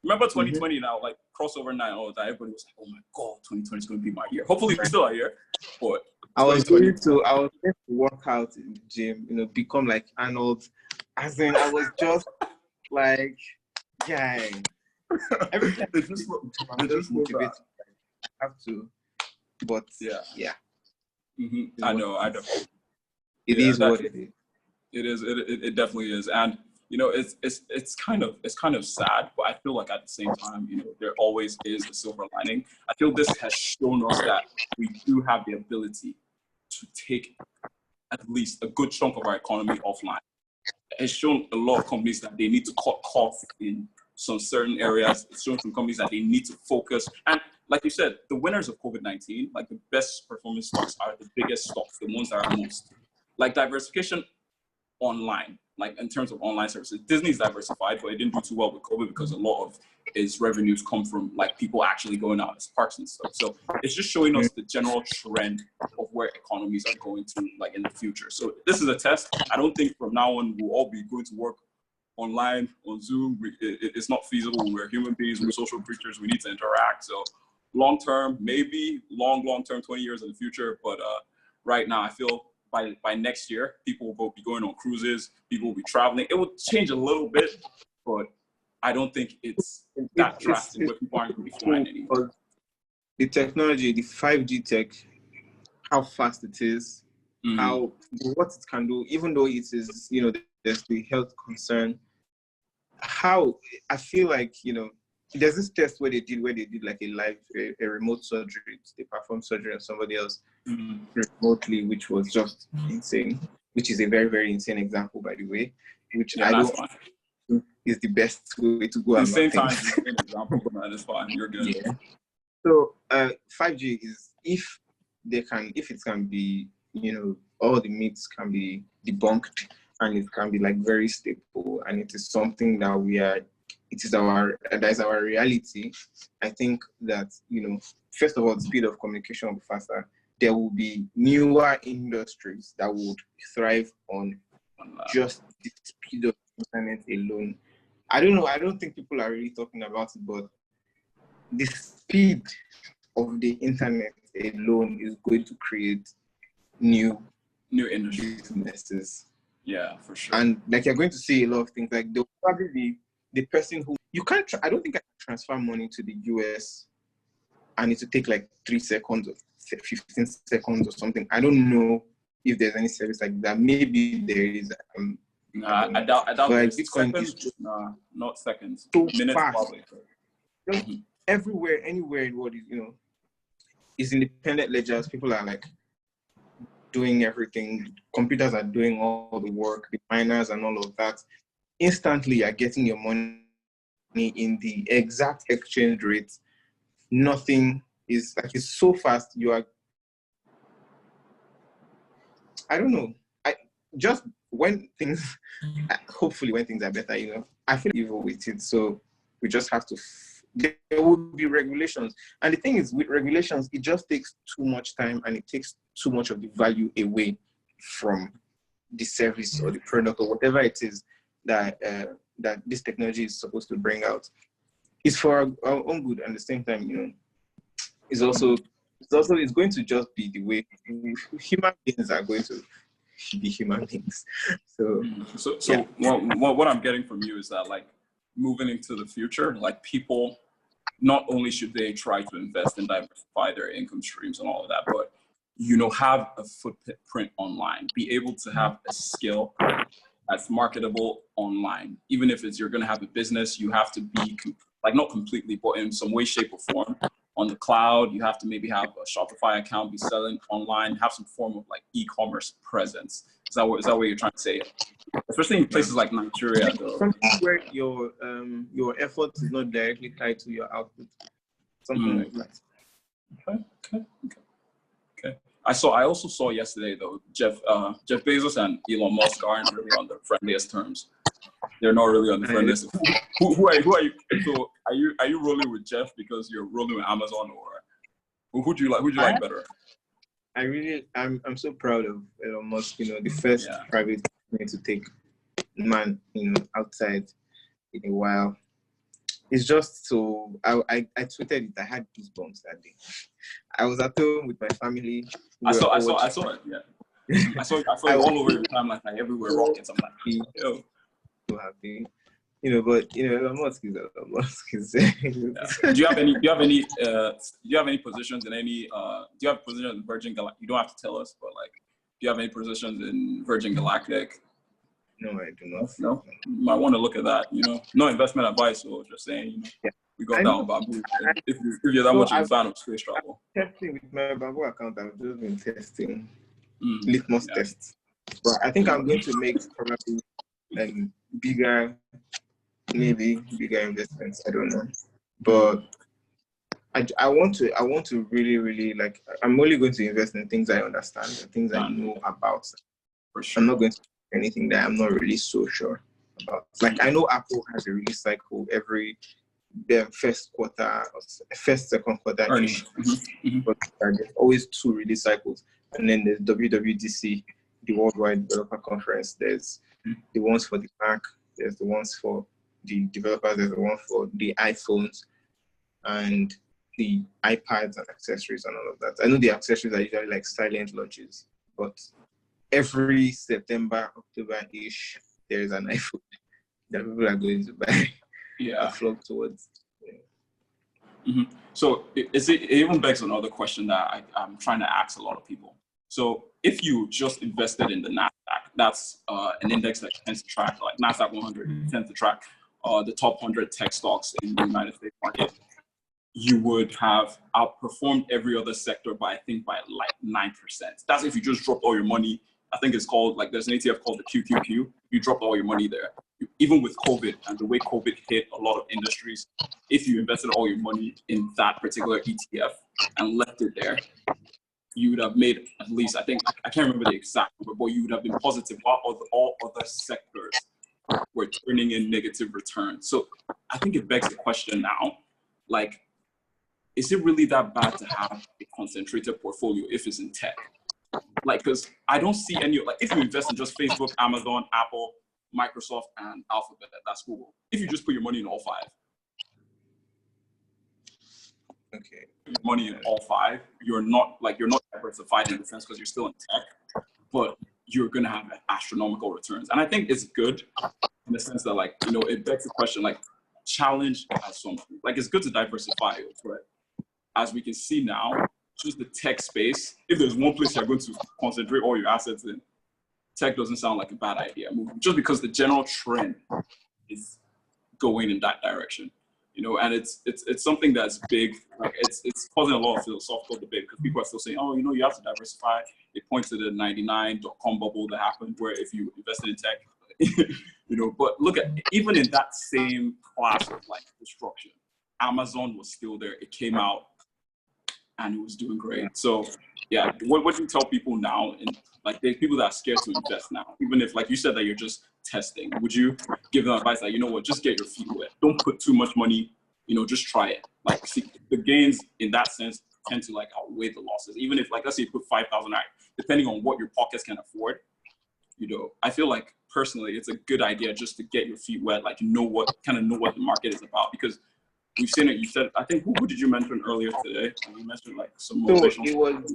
Remember 2020 now, like crossover night, all that. Everybody was like, "Oh my God, 2020 is going to be my year." Hopefully, we're still a year. But I was going to work out in the gym, you know, become like Arnold. As in, I was just like, yeah. Every time I'm just motivated. I have to, but yeah. Mm-hmm. I know. It is what it is. It is. It definitely is, and you know, it's kind of sad, but I feel like at the same time, you know, there always is a silver lining. I feel this has shown us that we do have the ability to take at least a good chunk of our economy offline. It's shown a lot of companies that they need to cut costs in some certain areas. It's shown some companies that they need to focus. And like you said, the winners of COVID-19, like the best performing stocks are the biggest stocks, the ones that are most like diversification online, like in terms of online services. Disney's diversified, but it didn't do too well with COVID because a lot of its revenues come from like people actually going out as parks and stuff. So it's just showing us the general trend of where economies are going to like in the future. So this is a test. I don't think from now on we'll all be going to work online on Zoom. It's not feasible. We're human beings. We're social creatures. We need to interact. So long term, maybe long term, 20 years in the future. But right now, I feel by next year, people will be going on cruises. People will be traveling. It will change a little bit, but I don't think it's that drastic where people aren't going to be flying anymore. The technology, the 5G tech, how fast it is, how what it can do, even though it is, you know, there's the health concern. How I feel like, you know, there's this test where they did like a remote surgery. They performed surgery on somebody else remotely, which was just insane. Which is a very, very insane example, by the way. Which I don't think is the best way to go. At the same time, it's an example, man. It's fine. You're good. Yeah. So 5G is if it can be, you know, all the myths can be debunked and it can be like very stable and it is something that that is our reality. I think that, you know, first of all, the speed of communication will be faster. There will be newer industries that would thrive on just the speed of internet alone. I don't know. I don't think people are really talking about it, but the speed of the internet alone is going to create new businesses. Yeah, for sure. And like you're going to see a lot of things. Like there'll probably be the person who you can't. I don't think I can transfer money to the US, and it will take like 3 seconds or 15 seconds or something. I don't know if there's any service like that. Maybe there is. I doubt. Like Bitcoin is not seconds. So minutes fast. Probably. Just everywhere, anywhere in the world, you know, is independent ledgers. People are like doing everything. Computers are doing all the work. The miners and all of that. Instantly, you're getting your money in the exact exchange rate. Nothing is like, it's so fast. You are, I don't know. Just when things, hopefully when things are better, you know, I feel evil with it. So we just have to, there will be regulations. And the thing is, with regulations, it just takes too much time and it takes too much of the value away from the service or the product or whatever it is that this technology is supposed to bring out. It's for our own good, and at the same time, you know, it's going to just be the way human beings are going to be human beings. So yeah. what I'm getting from you is that, like, moving into the future, like, people not only should they try to invest and diversify their income streams and all of that, but, you know, have a footprint online, be able to have a skill that's marketable online. Even if you're going to have a business, you have to be like not completely, but in some way, shape, or form on the cloud. You have to maybe have a Shopify account, be selling online, have some form of like e-commerce presence. Is that what you're trying to say? Especially in places like Nigeria, though. Something where your effort is not directly tied to your output. Something like that. Okay. I also saw yesterday though, Jeff Bezos and Elon Musk aren't really on the friendliest terms. They're not really on the friendliest. Who are you? So are you rolling with Jeff because you're rolling with Amazon, or who do you like? Who do you like better? I'm so proud of Elon Musk. The first private company to take man outside in a while. It's just so I tweeted it. I had goosebumps that day. I was at home with my family. I saw it. Yeah, I saw it all over the time, like everywhere rockets. I'm like, yo, so happy. But Elon Musk is Elon Musk. Do you have any positions in any? Do you have positions in Virgin Galactic? You don't have to tell us, but like, do you have any positions in Virgin Galactic? No, I do not. No, you might want to look at that. No investment advice, or just saying, we got down Babu. If you're that much of a fan of space travel. Testing with my Babu account, I've just been testing litmus tests, but I think I'm going to make probably bigger investments. I don't know, but I want to really like. I'm only going to invest in things I understand and things I know about. For sure. I'm not going to do anything that I'm not really so sure about. Like I know Apple has a release cycle every first second quarter. But there's always 2 release cycles, and then there's WWDC, the Worldwide Developer Conference. There's the ones for the Mac. There's the ones for the developers. There's the one for the iPhones and the iPads and accessories and all of that. I know the accessories are usually like silent launches, but every September, October-ish, there is an iPhone that people are going to buy. Yeah, flock towards. So it even begs another question that I'm trying to ask a lot of people. So if you just invested in the NASDAQ, that's an index that tends to track, like NASDAQ 100 tends to track the top 100 tech stocks in the United States market, you would have outperformed every other sector by like 9%. That's if you just dropped all your money. I think it's called, like, there's an ETF called the QQQ. You dropped all your money there. Even with COVID and the way COVID hit a lot of industries, if you invested all your money in that particular ETF and left it there, you would have made at least, I can't remember the exact number, but you would have been positive while all other sectors were turning in negative returns. So I think it begs the question now, like, is it really that bad to have a concentrated portfolio if it's in tech? Like, because I don't see any, like, if you invest in just Facebook, Amazon, Apple, Microsoft, and Alphabet, that's Google. If you just put your money in all 5. Okay. Money in all 5, you're not diversified in the sense because you're still in tech, but you're going to have astronomical returns. And I think it's good in the sense that, like, it begs the question, like, challenge as something. Like, it's good to diversify, but as we can see now, just the tech space, if there's one place you're going to concentrate all your assets in, tech doesn't sound like a bad idea. Just because the general trend is going in that direction, and it's something that's big. Like it's causing a lot of philosophical debate because people are still saying, oh, you have to diversify. It points to the 99.com bubble that happened where if you invested in tech, but look at, even in that same class of like destruction, Amazon was still there. It came out and it was doing great. So yeah, what do you tell people now? And like, there's people that are scared to invest now, even if, like you said, that you're just testing. Would you give them advice like, just get your feet wet. Don't put too much money, just try it. Like, see, the gains in that sense tend to like outweigh the losses. Even if, like, let's say you put 5,000, depending on what your pockets can afford, I feel like personally, it's a good idea just to get your feet wet, like know what the market is about, because we've seen it. You said, I think, who did you mention earlier today? You mentioned like some motivational. So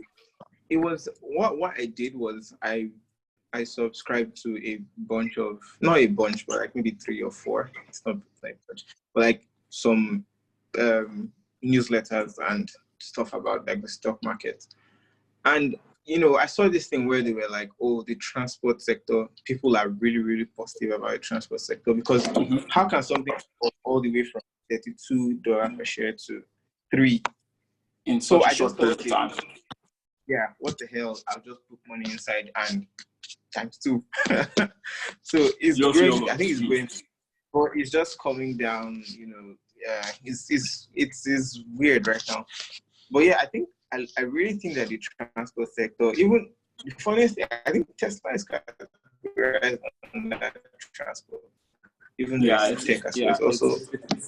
it was what I did was I subscribed to a bunch of, not a bunch, but like maybe 3 or 4. It's not like much, but like some newsletters and stuff about like the stock market. And I saw this thing where they were like, oh, the transport sector, people are really, really positive about the transport sector because how can something go all the way from $32 per share to $3? In So such a I short just period thought, of okay, time. yeah, what the hell? I'll just put money inside and times 2. So it's Just growing. YOLO. I think it's going, but it's just coming down. Yeah, it's weird right now. But yeah, I think I really think that the transport sector, even the funniest thing, I think Tesla is categorized under transport, even though it's tech as well. It's also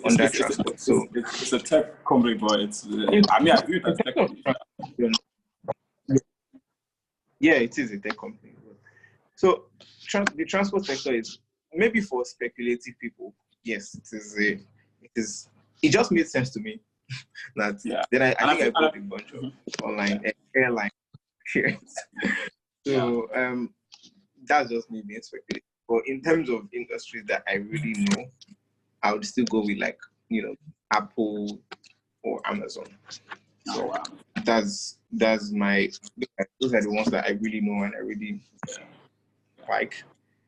under transport. So it's a tech company, but it's. I mean, I view it as tech company. Yeah, it is a tech company. So the transport sector is maybe for speculative people. Yes, it is. It just made sense to me. That then I think I bought a bunch of online airline shares. So that's just me being speculative. But in terms of industries that I really know, I would still go with like Apple or Amazon. So that's my those are the ones that I really know and I really like.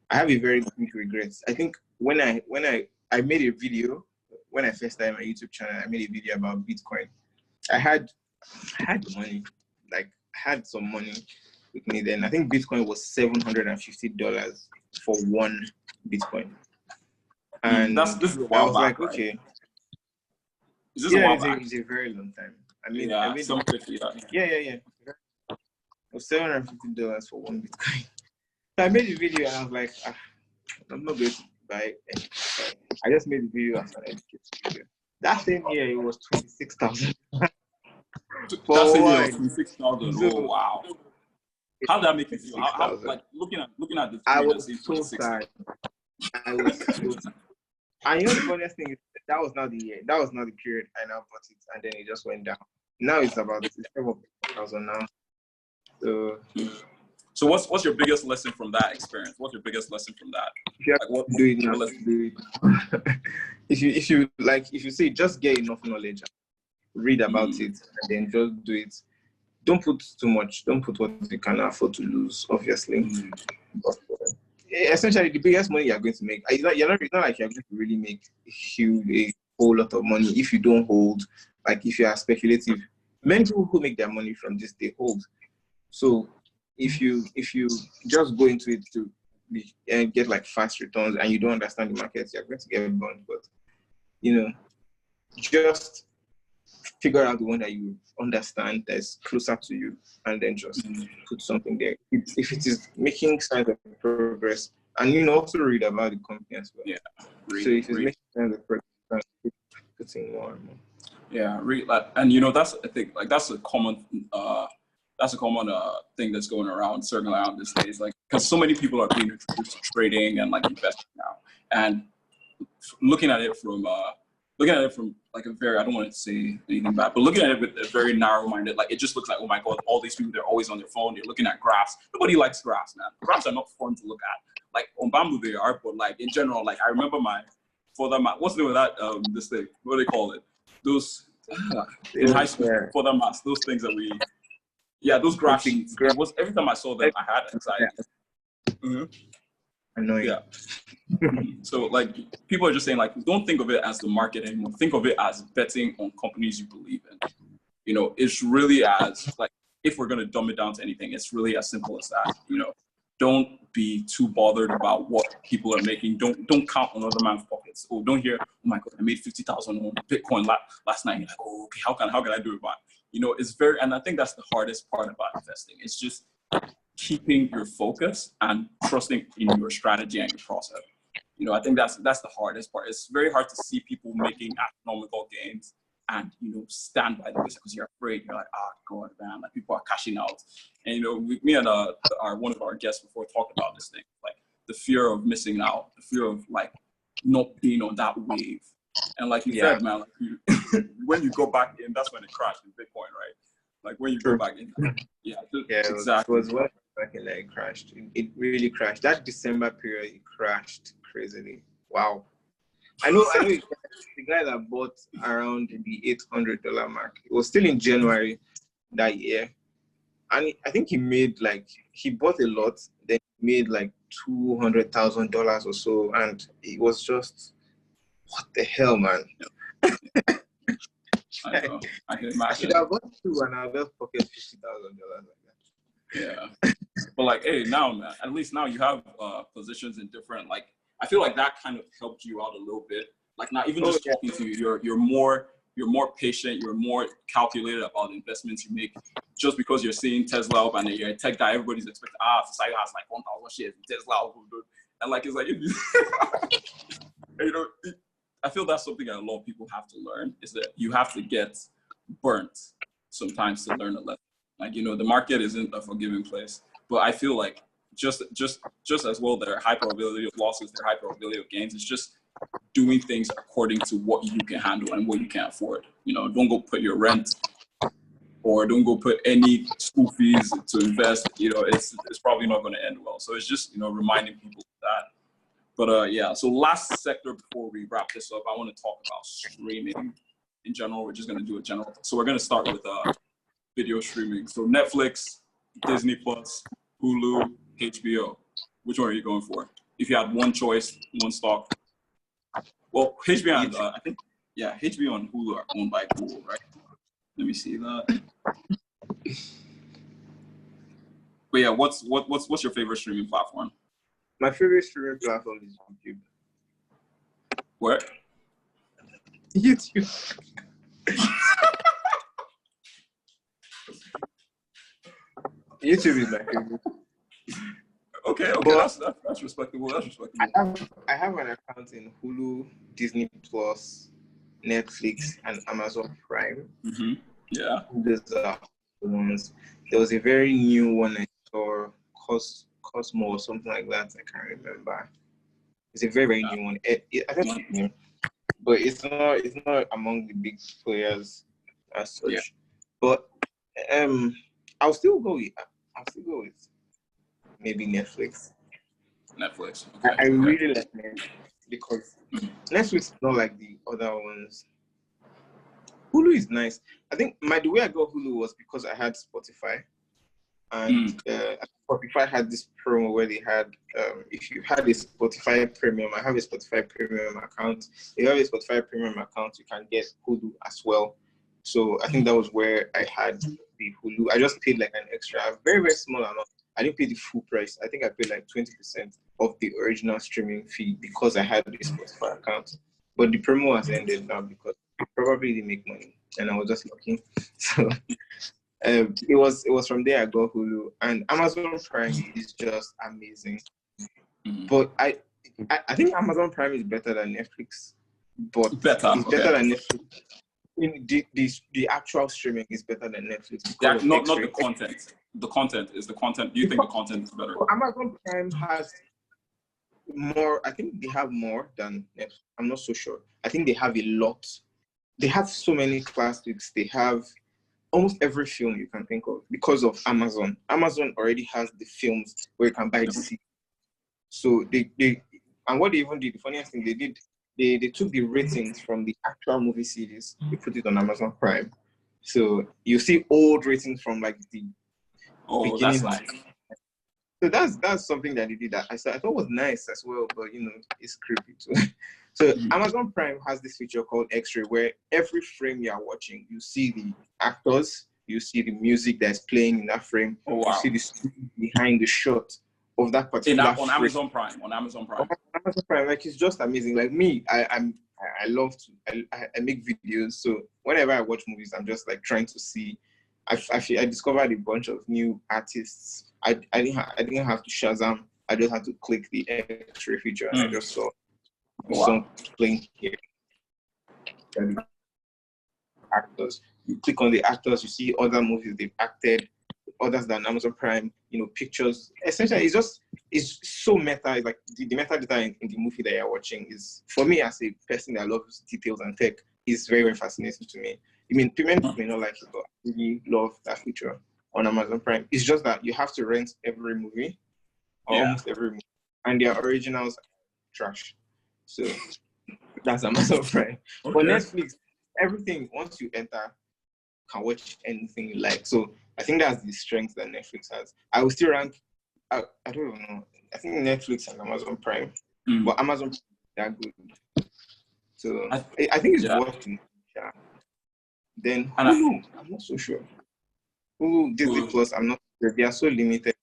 I have a very big regret. I think when I made a video when I first started my YouTube channel, I made a video about Bitcoin. I had money, like I had some money with me then. I think Bitcoin was $750 for one Bitcoin, and this is a I while was back, like, okay, right? Is this a while back? It's a very long time. I made some 50. Yeah. It was $750 for one Bitcoin. So I made the video and I was like, I'm not going to buy any. I just made the video after I did the video. That same year, it was 26,000. That same year, 26,000. Oh wow! How did that make you feel? How like looking at the I screen and was seeing so sad. I was so sad. And the funniest thing is that was not the year. That was not the period I now bought it, and then it just went down. Now it's about 7,000 now. So what's your biggest lesson from that experience? What's your biggest lesson from that? If you have to do it now, do it. if you say just get enough knowledge, read about it, and then just do it. Don't put too much. Don't put what you can afford to lose, obviously. But, essentially, the biggest money you're going to make, it's not like you're going to really make a whole lot of money if you don't hold. Like if you are speculative, many people who make their money from this, they hold. So if you just go into it to get like fast returns and you don't understand the market, you're going to get burned. But just figure out the one that you understand that's closer to you, and then just put something there. If it is making signs of progress, and also read about the company as well. Yeah. So if it's making signs of progress, keep putting more and more. Yeah, read that, and that's I think like that's a common thing that's going around, circling around these days, like because so many people are being introduced to trading and like investing now, and looking at it from like a very, I don't want to say anything bad, but looking at it with a very narrow-minded, like it just looks like, oh my God, all these people, they're always on their phone, they're looking at graphs. Nobody likes graphs, man. Graphs are not fun to look at. Like on Bamboo they are, but like in general, like I remember what's the name of that this thing? What do they call it? Those in high school for the maths, those things that those graph sheets. It was every time I saw them, I had anxiety. Annoying. Yeah. So like people are just saying like, don't think of it as the market anymore. Think of it as betting on companies you believe in. It's really as like, if we're gonna dumb it down to anything, it's really as simple as that. Don't be too bothered about what people are making. Don't count on other man's pockets. Oh, don't hear, oh my God, I made 50,000 on Bitcoin last night. You're like, oh, okay, how can I do it? But it's very, and I think that's the hardest part about investing. It's just keeping your focus and trusting in your strategy and your process. I think that's the hardest part. It's very hard to see people making astronomical gains and stand by the wayside because you're afraid. You're like, God, man, like people are cashing out. And me and one of our guests before talked about this thing, like the fear of missing out, the fear of like not being on that wave. And like you said, man, like when you go back in, that's when it crashed in Bitcoin, right? Like when you go back in, exactly. It was when it crashed. It really crashed. That December period, it crashed crazily. Wow. I know the guy that bought around the $800 mark. It was still in January that year. and I think he bought a lot, then he made like $200,000 or so, and it was just, what the hell, man. I know. I can imagine. I should have bought two and I'll just pocket $50,000 like that. Yeah. But like, hey, now, man, at least now you have positions in different, like, I feel like that kind of helped you out a little bit. Like, not even just talking to you, you're more patient, you're more calculated about the investments you make. Just because you're seeing Tesla up and you're a tech guy, everybody's expecting, Fisayo has like 1,000 shares in Tesla. And like, it's like, you know, I feel that's something that a lot of people have to learn, is that you have to get burnt sometimes to learn a lesson. Like, you know, the market isn't a forgiving place, but I feel like just as well, there are high probability of losses, there are high probability of gains. It's just doing things according to what you can handle and what you can afford. You know, don't go put your rent, or don't go put any school fees to invest. You know, it's probably not going to end well. So it's just, you know, reminding people of that. But yeah, so last sector before we wrap this up, I want to talk about streaming in general. We're just going to do a general. So we're going to start with video streaming. So Netflix, Disney Plus, Hulu, HBO. Which one are you going for? If you had one choice, one stock. Well, HBO and I think, yeah, HBO and Hulu are owned by Google, right? Let me see that. But yeah, what's your favorite streaming platform? My favorite streaming platform is YouTube. What? YouTube. YouTube is my favorite. Okay, that's respectable. That's respectable. I have an account in Hulu, Disney Plus, Netflix, and Amazon Prime. Mm-hmm. Yeah. Those are the ones. There was a very new one I saw, Cosmo or something like that. I can't remember. It's a very, very new one. I don't know the name, but it's not among the big players as such. Yeah. But I'll still go with maybe Netflix. Netflix. Okay. I really like Netflix because Netflix is not like the other ones. Hulu is nice. I think the way I got Hulu was because I had Spotify, and Spotify had this promo where they had if you had a Spotify Premium, I have a Spotify Premium account. If you have a Spotify Premium account, you can get Hulu as well. So I think that was where I had the Hulu. I just paid like an extra, very, very small amount. I didn't pay the full price. I think I paid like 20% of the original streaming fee because I had this Spotify account. But the promo has ended now because I probably didn't make money, and I was just lucky. So it was from there I got Hulu, and Amazon Prime is just amazing. But I think Amazon Prime is better than Netflix. But it's better than Netflix. The actual streaming is better than Netflix. Yeah, not the content. The content. Do you think the content is better? Amazon Prime has more. I think they have more than Netflix. I'm not so sure. I think they have a lot. They have so many classics. They have almost every film you can think of because of Amazon. Amazon already has the films where you can buy the CD. So they and what they even did, the funniest thing they did, they took the ratings from the actual movie series, they put it on Amazon Prime. So you see old ratings from like the beginning. That's nice. So that's something that they did that I thought was nice as well, but you know, it's creepy too. So Amazon Prime has this feature called X-ray where every frame you are watching, you see the actors, you see the music that's playing in that frame, you see the story behind the shot of that particular frame. On Amazon Prime. On Amazon Prime, like it's just amazing. Like me, I love to I make videos, so whenever I watch movies, I'm just like trying to see. I discovered a bunch of new artists. I didn't have to Shazam. I just had to click the X-ray feature, and I just saw song playing here. Actors. You click on the actors, you see other movies they've acted, others than Amazon Prime. You know, pictures. Essentially, it's so meta. It's like the metadata in the movie that you're watching is, for me as a person that loves details and tech, is very, very fascinating to me. I mean, people may not like it, but I really love that feature on Amazon Prime. It's just that you have to rent every movie, or almost every movie, and their originals are trash. So that's Amazon Prime. Okay. But Netflix, everything, once you enter, you can watch anything you like. So I think that's the strength that Netflix has. I will still rank. I don't know. I think Netflix and Amazon Prime, but Amazon Prime, they're good. So I think it's working. Yeah. Then Hulu, I'm not so sure. Hulu, Disney Plus, I'm not sure. They are so limited.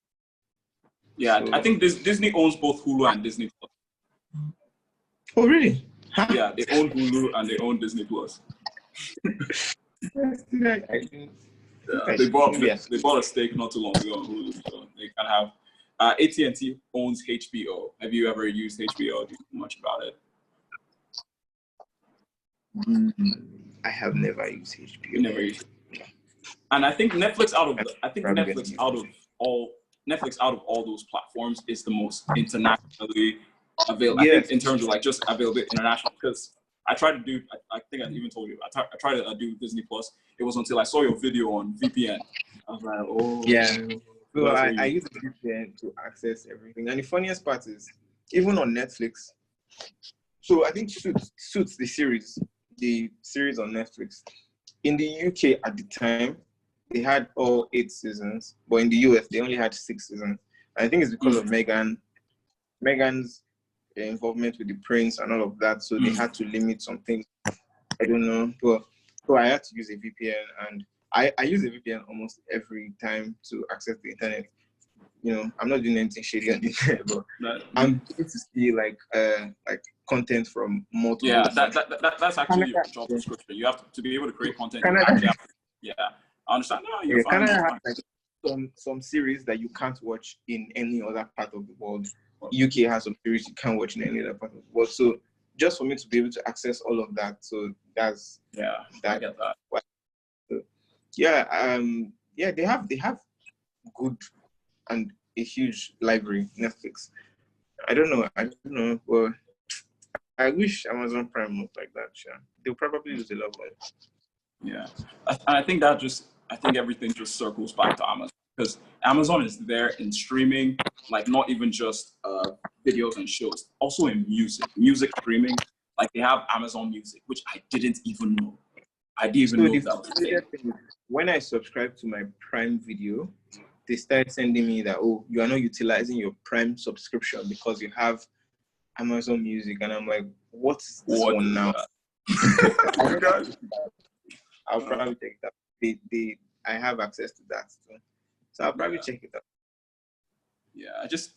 Yeah, so, I think Disney owns both Hulu and Disney Plus. Oh, really? Yeah, they own Hulu and they own Disney Plus. They bought a stake not too long ago on Hulu, so they can have. AT&T owns HBO. Have you ever used HBO? Do you know much about it? I have never used HBO. You never used it. And I think Netflix out of all those platforms is the most internationally available. I think in terms of like just available international, because I tried to do. I think I even told you. I tried to do Disney Plus. It was until I saw your video on VPN. I was like, oh yeah. So I use VPN to access everything. And the funniest part is, even on Netflix. So I think Suits the series on Netflix. In the UK at the time, they had all 8 seasons, but in the US they only had 6 seasons. And I think it's because of Meghan's involvement with the prince and all of that, so they had to limit some things. I don't know, but so I had to use a VPN, and I use a VPN almost every time to access the internet. You know, I'm not doing anything shady on the internet, but I'm able to see like content from multiple. Yeah, that's actually your job description. You have to be able to create content. I understand. No, you're fine. Canada has like some series that you can't watch in any other part of the world. UK has some series you can't watch in any other part of the world. So just for me to be able to access all of that, so that's I get that. So, they have good and a huge library. Netflix. I don't know. Well, I wish Amazon Prime looked like that. Sure. They'll probably lose a lot of money. Yeah, I think everything just circles back to Amazon, because Amazon is there in streaming, like not even just videos and shows, also in music streaming. Like they have Amazon Music, which I didn't even know. I didn't even know that was a thing. When I subscribed to my Prime Video, they started sending me that, oh, you are not utilizing your Prime subscription because you have Amazon Music, and I'm like, what's this one now? I'll probably take that. I have access to that too, so I'll probably check it out. Yeah,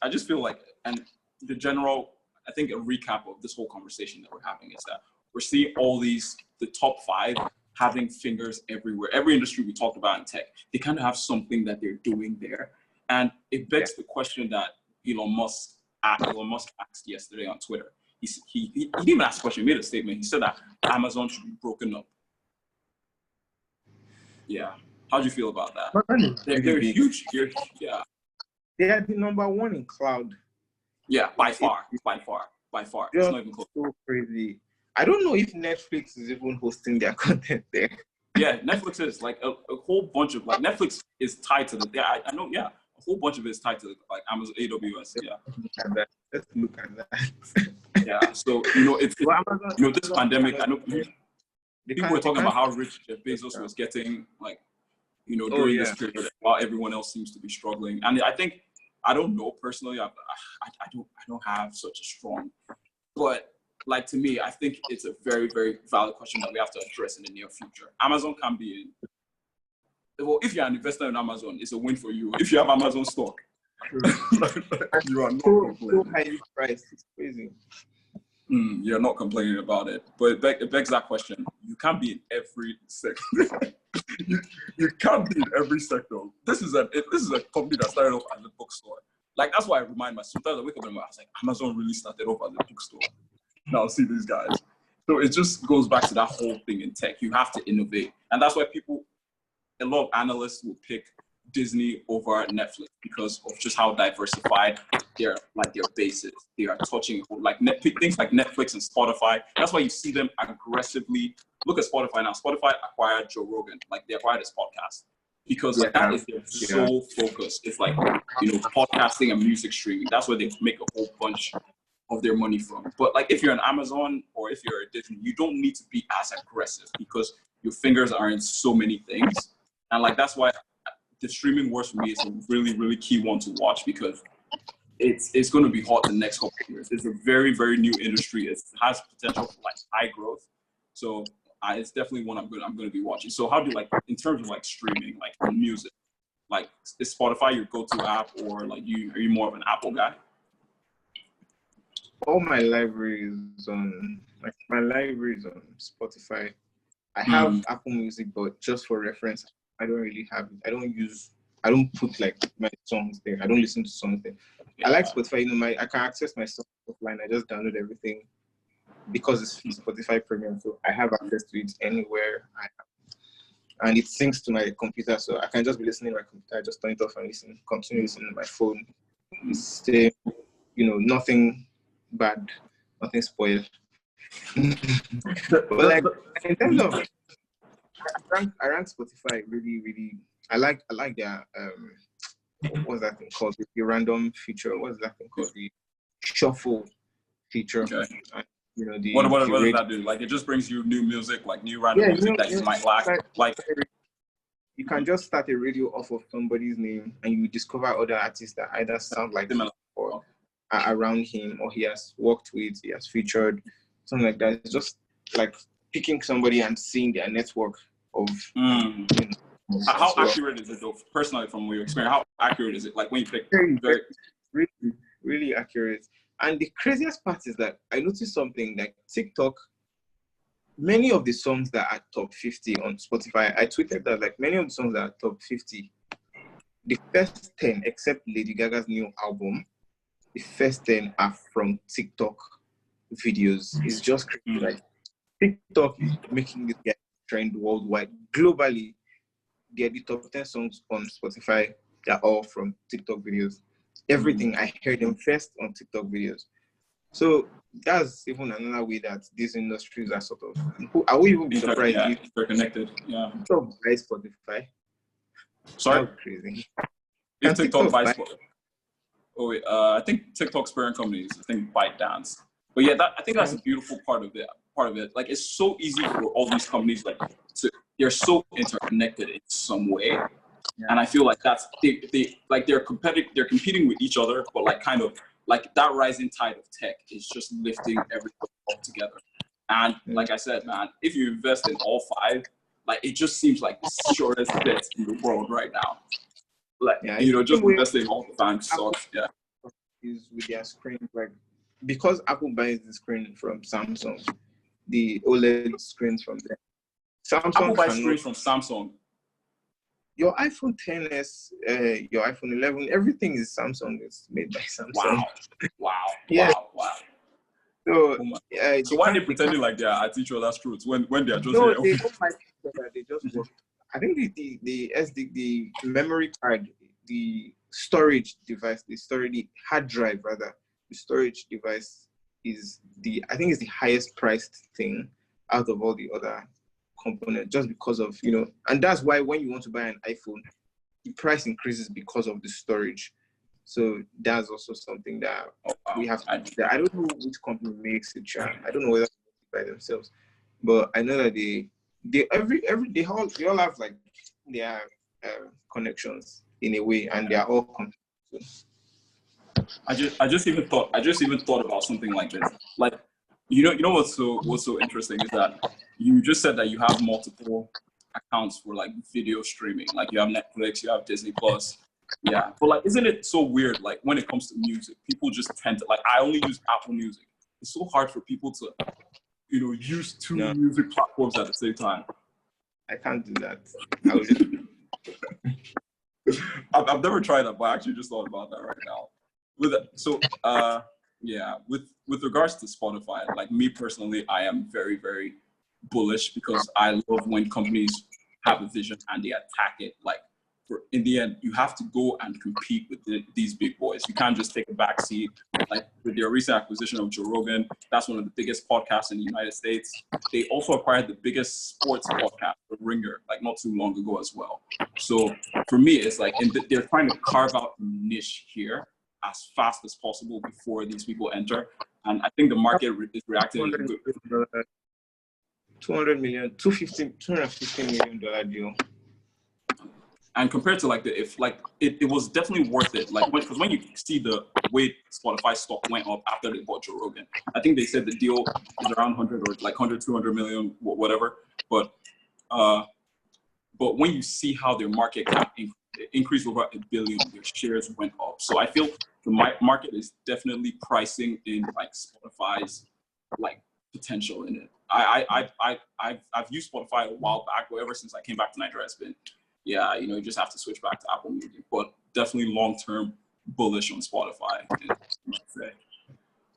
I just feel like, and the general, I think a recap of this whole conversation that we're having is that we're seeing all the top 5 having fingers everywhere. Every industry we talked about in tech, they kind of have something that they're doing there, and it begs the question that Elon Musk asked yesterday on Twitter. He didn't even ask a question. He made a statement. He said that Amazon should be broken up. Yeah. How do you feel about that? They're huge. Yeah. They are the number 1 in cloud. Yeah, by far. It's not even close. So crazy. I don't know if Netflix is even hosting their content there. Yeah, Netflix is like a whole bunch of like Netflix is tied to the. Yeah, I know. Yeah, a whole bunch of it is tied to like Amazon AWS. Yeah. Let's look at that. Yeah. So it's this pandemic. I know people were talking about how rich Jeff Bezos was getting, like, during this period, while everyone else seems to be struggling. And I think, I don't know personally, I don't have such a strong, but like to me, I think it's a very, very valid question that we have to address in the near future. Amazon can be if you're an investor in Amazon, it's a win for you. If you have Amazon stock, you are not so highly priced. It's crazy. You're not complaining about it, but it begs that question. You can't be in every sector. you can't be in every sector. This is a company that started off as a bookstore. Like, that's why I remind myself. Sometimes I wake up and I was like, Amazon really started off as a bookstore. Now see these guys. So it just goes back to that whole thing in tech. You have to innovate, and that's why a lot of analysts will pick Disney over Netflix because of just how diversified their bases. They are touching like things like Netflix and Spotify. That's why you see them aggressively. Look at Spotify now. Spotify acquired Joe Rogan. Like, they acquired his podcast because that is their sole focus. It's like, podcasting and music streaming. That's where they make a whole bunch of their money from. But like, if you're an Amazon or if you're a Disney, you don't need to be as aggressive because your fingers are in so many things. And like, that's why the streaming wars for me is a really, really key one to watch because it's going to be hot the next couple of years. It's a very, very new industry. It has potential for like high growth. So it's definitely one I'm going to be watching. So how do like in terms of like streaming, like music, like is Spotify your go-to app, or like are you more of an Apple guy? All my libraries on Spotify. I have Apple Music, but just for reference, I don't really have it. I don't put like my songs there. I don't listen to songs there. Yeah. I like Spotify, I can access my songs offline. I just download everything because it's Spotify Premium, so I have access to it anywhere I am. And it syncs to my computer, so I can just be listening to my computer. I just turn it off and continue listening on my phone. It's nothing bad, nothing spoiled. But like in terms of, I rank Spotify really, really. I like their what's that thing called? The random feature. What's that thing called? The shuffle feature. Okay. And, what does that do? Like it just brings you new music, like new random music that you might lack. Like you can just start a radio off of somebody's name, and you discover other artists that either sound like him or are around him, or he has worked with, he has featured, something like that. It's just like picking somebody and seeing their network of. How accurate is it though? Personally, from your experience, how accurate is it? Like when you pick, really, really accurate. And the craziest part is that I noticed something like TikTok. Many of the songs that are top 50 on Spotify, I tweeted that like many of the songs that are top 50, the first 10, except Lady Gaga's new album, the first 10 are from TikTok videos. It's just crazy. Like TikTok is making this guy trend worldwide. Globally, the top 10 songs on Spotify, they're all from TikTok videos. Everything, I heard them first on TikTok videos. So that's even another way that these industries are sort of. I would even be surprised if they're connected. Yeah. TikTok buys Spotify. Sorry? That's crazy. If TikTok buys Spotify. Oh wait, I think TikTok's parent company is ByteDance. But yeah, I think that's a beautiful part of it. Like it's so easy for all these companies they're so interconnected in some way. Yeah. And I feel like that's they're competing with each other, but like kind of like that rising tide of tech is just lifting everything all together. And like I said, man, if you invest in all five, like it just seems like the shortest bet in the world right now. Like just investing all the time sucks. Yeah. Is with their screen, like because Apple buys the screen from Samsung, the OLED screens from them. Apple buys screens from Samsung. Your iPhone XS, your iPhone 11, everything is Samsung. It's made by Samsung. Wow. Yeah. Wow. So, so why are they pretending like they are at each other's throats when they are just no, they don't like each other. They just work. I think the memory card, the storage device, the hard drive rather, the storage device is I think it's the highest priced thing out of all the other component, just because of and that's why when you want to buy an iPhone, the price increases because of the storage. So that's also something that we have to do. I don't know which company makes it. I don't know whether by themselves, but I know that they all have like their connections in a way, and they are all connected. I just even thought about something like this. Like you know what's so interesting is that you just said that you have multiple accounts for like video streaming. Like you have Netflix, you have Disney Plus. Yeah. But like isn't it so weird, like when it comes to music, people just tend to like I only use Apple Music. It's so hard for people to use two music platforms at the same time. I can't do that. I've never tried that, but I actually just thought about that right now. With regards to Spotify, like me personally, I am very, very bullish because I love when companies have a vision and they attack it. Like in the end, you have to go and compete with these big boys. You can't just take a back seat. Like with their recent acquisition of Joe Rogan, that's one of the biggest podcasts in the United States. They also acquired the biggest sports podcast, The Ringer, like not too long ago as well. So for me, it's like they're trying to carve out a niche here as fast as possible before these people enter. And I think the market is reacting. $250 million deal. And compared to like it was definitely worth it. Like because when you see the way Spotify stock went up after they bought Joe Rogan, I think they said the deal is around 100 or like 100, 200 million, whatever. But when you see how their market cap increased over $1 billion, their shares went up. So I feel the market is definitely pricing in like Spotify's like potential in it. I've used Spotify a while back, but ever since I came back to Nigeria, it's been, yeah, you know, you just have to switch back to Apple Music. But definitely long-term bullish on Spotify, I'd say.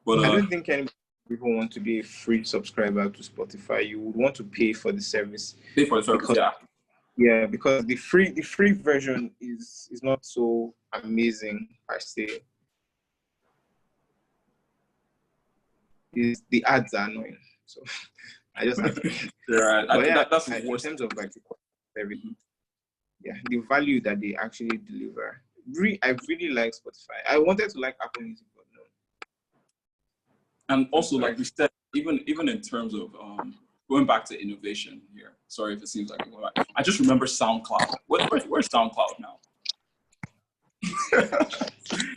But I don't think any people want to be a free subscriber to Spotify. You would want to pay for the service. Pay for the service, because, yeah. Yeah, because the free version is not so amazing per se. The ads are annoying, so I just have to. Yeah, but yeah, that's in worse. terms of like everything, yeah, the value that they actually deliver. I really like Spotify. I wanted to like Apple Music, but no. And also, like we said, even in terms of going back to innovation here. Sorry if it seems like I just remember SoundCloud. Where's SoundCloud now?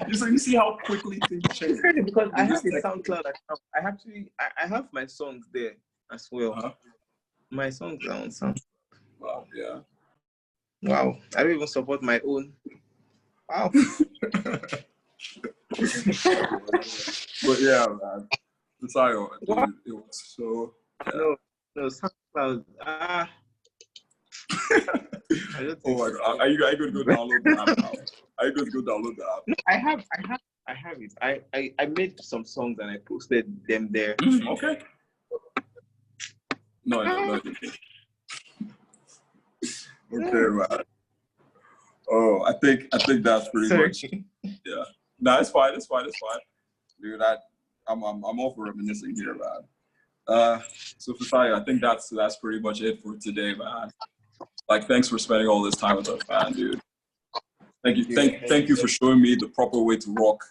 You see how quickly things change. It's crazy because I have a SoundCloud account. I have my songs there as well. Uh-huh. My songs are on SoundCloud. Wow, yeah. Wow, I don't even support my own. Wow. But yeah, man. Fisayo, dude, it was so. Yeah. No, SoundCloud. Oh my God. Are you going to go download the app now? Are you going to go download the app? No, I have it. I made some songs and I posted them there. Okay. No. Okay, man. Oh, I think that's pretty much. Yeah. No, it's fine. Dude, I'm all for reminiscing here, man. So Fisayo, I think that's pretty much it for today, man. Like, thanks for spending all this time with us, man, dude. Thank you. Thank you for showing me the proper way to rock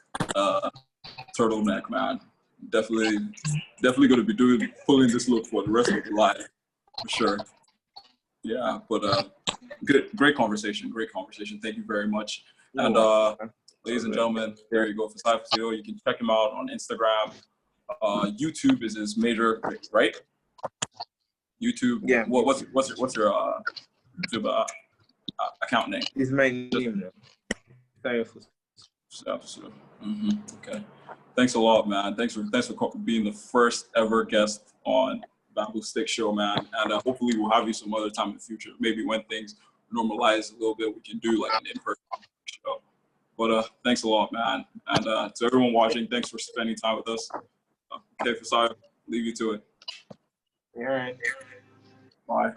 turtleneck, man. Definitely going to be pulling this look for the rest of my life, for sure. Yeah, but great conversation. Thank you very much. And ladies and gentlemen, there you go, Fisayo Fosudo. You can check him out on Instagram. YouTube is his major, right? YouTube. Yeah. What's your YouTube account name? It's my name. Fisayo Fosudo. Okay. Thanks a lot, man. Thanks for being the first ever guest on Bamboo Stick Show, man. And hopefully we'll have you some other time in the future. Maybe when things normalize a little bit, we can do like an in-person show. But thanks a lot, man. And to everyone watching, thanks for spending time with us. Okay, Fisayo, leave you to it. All right. Bye.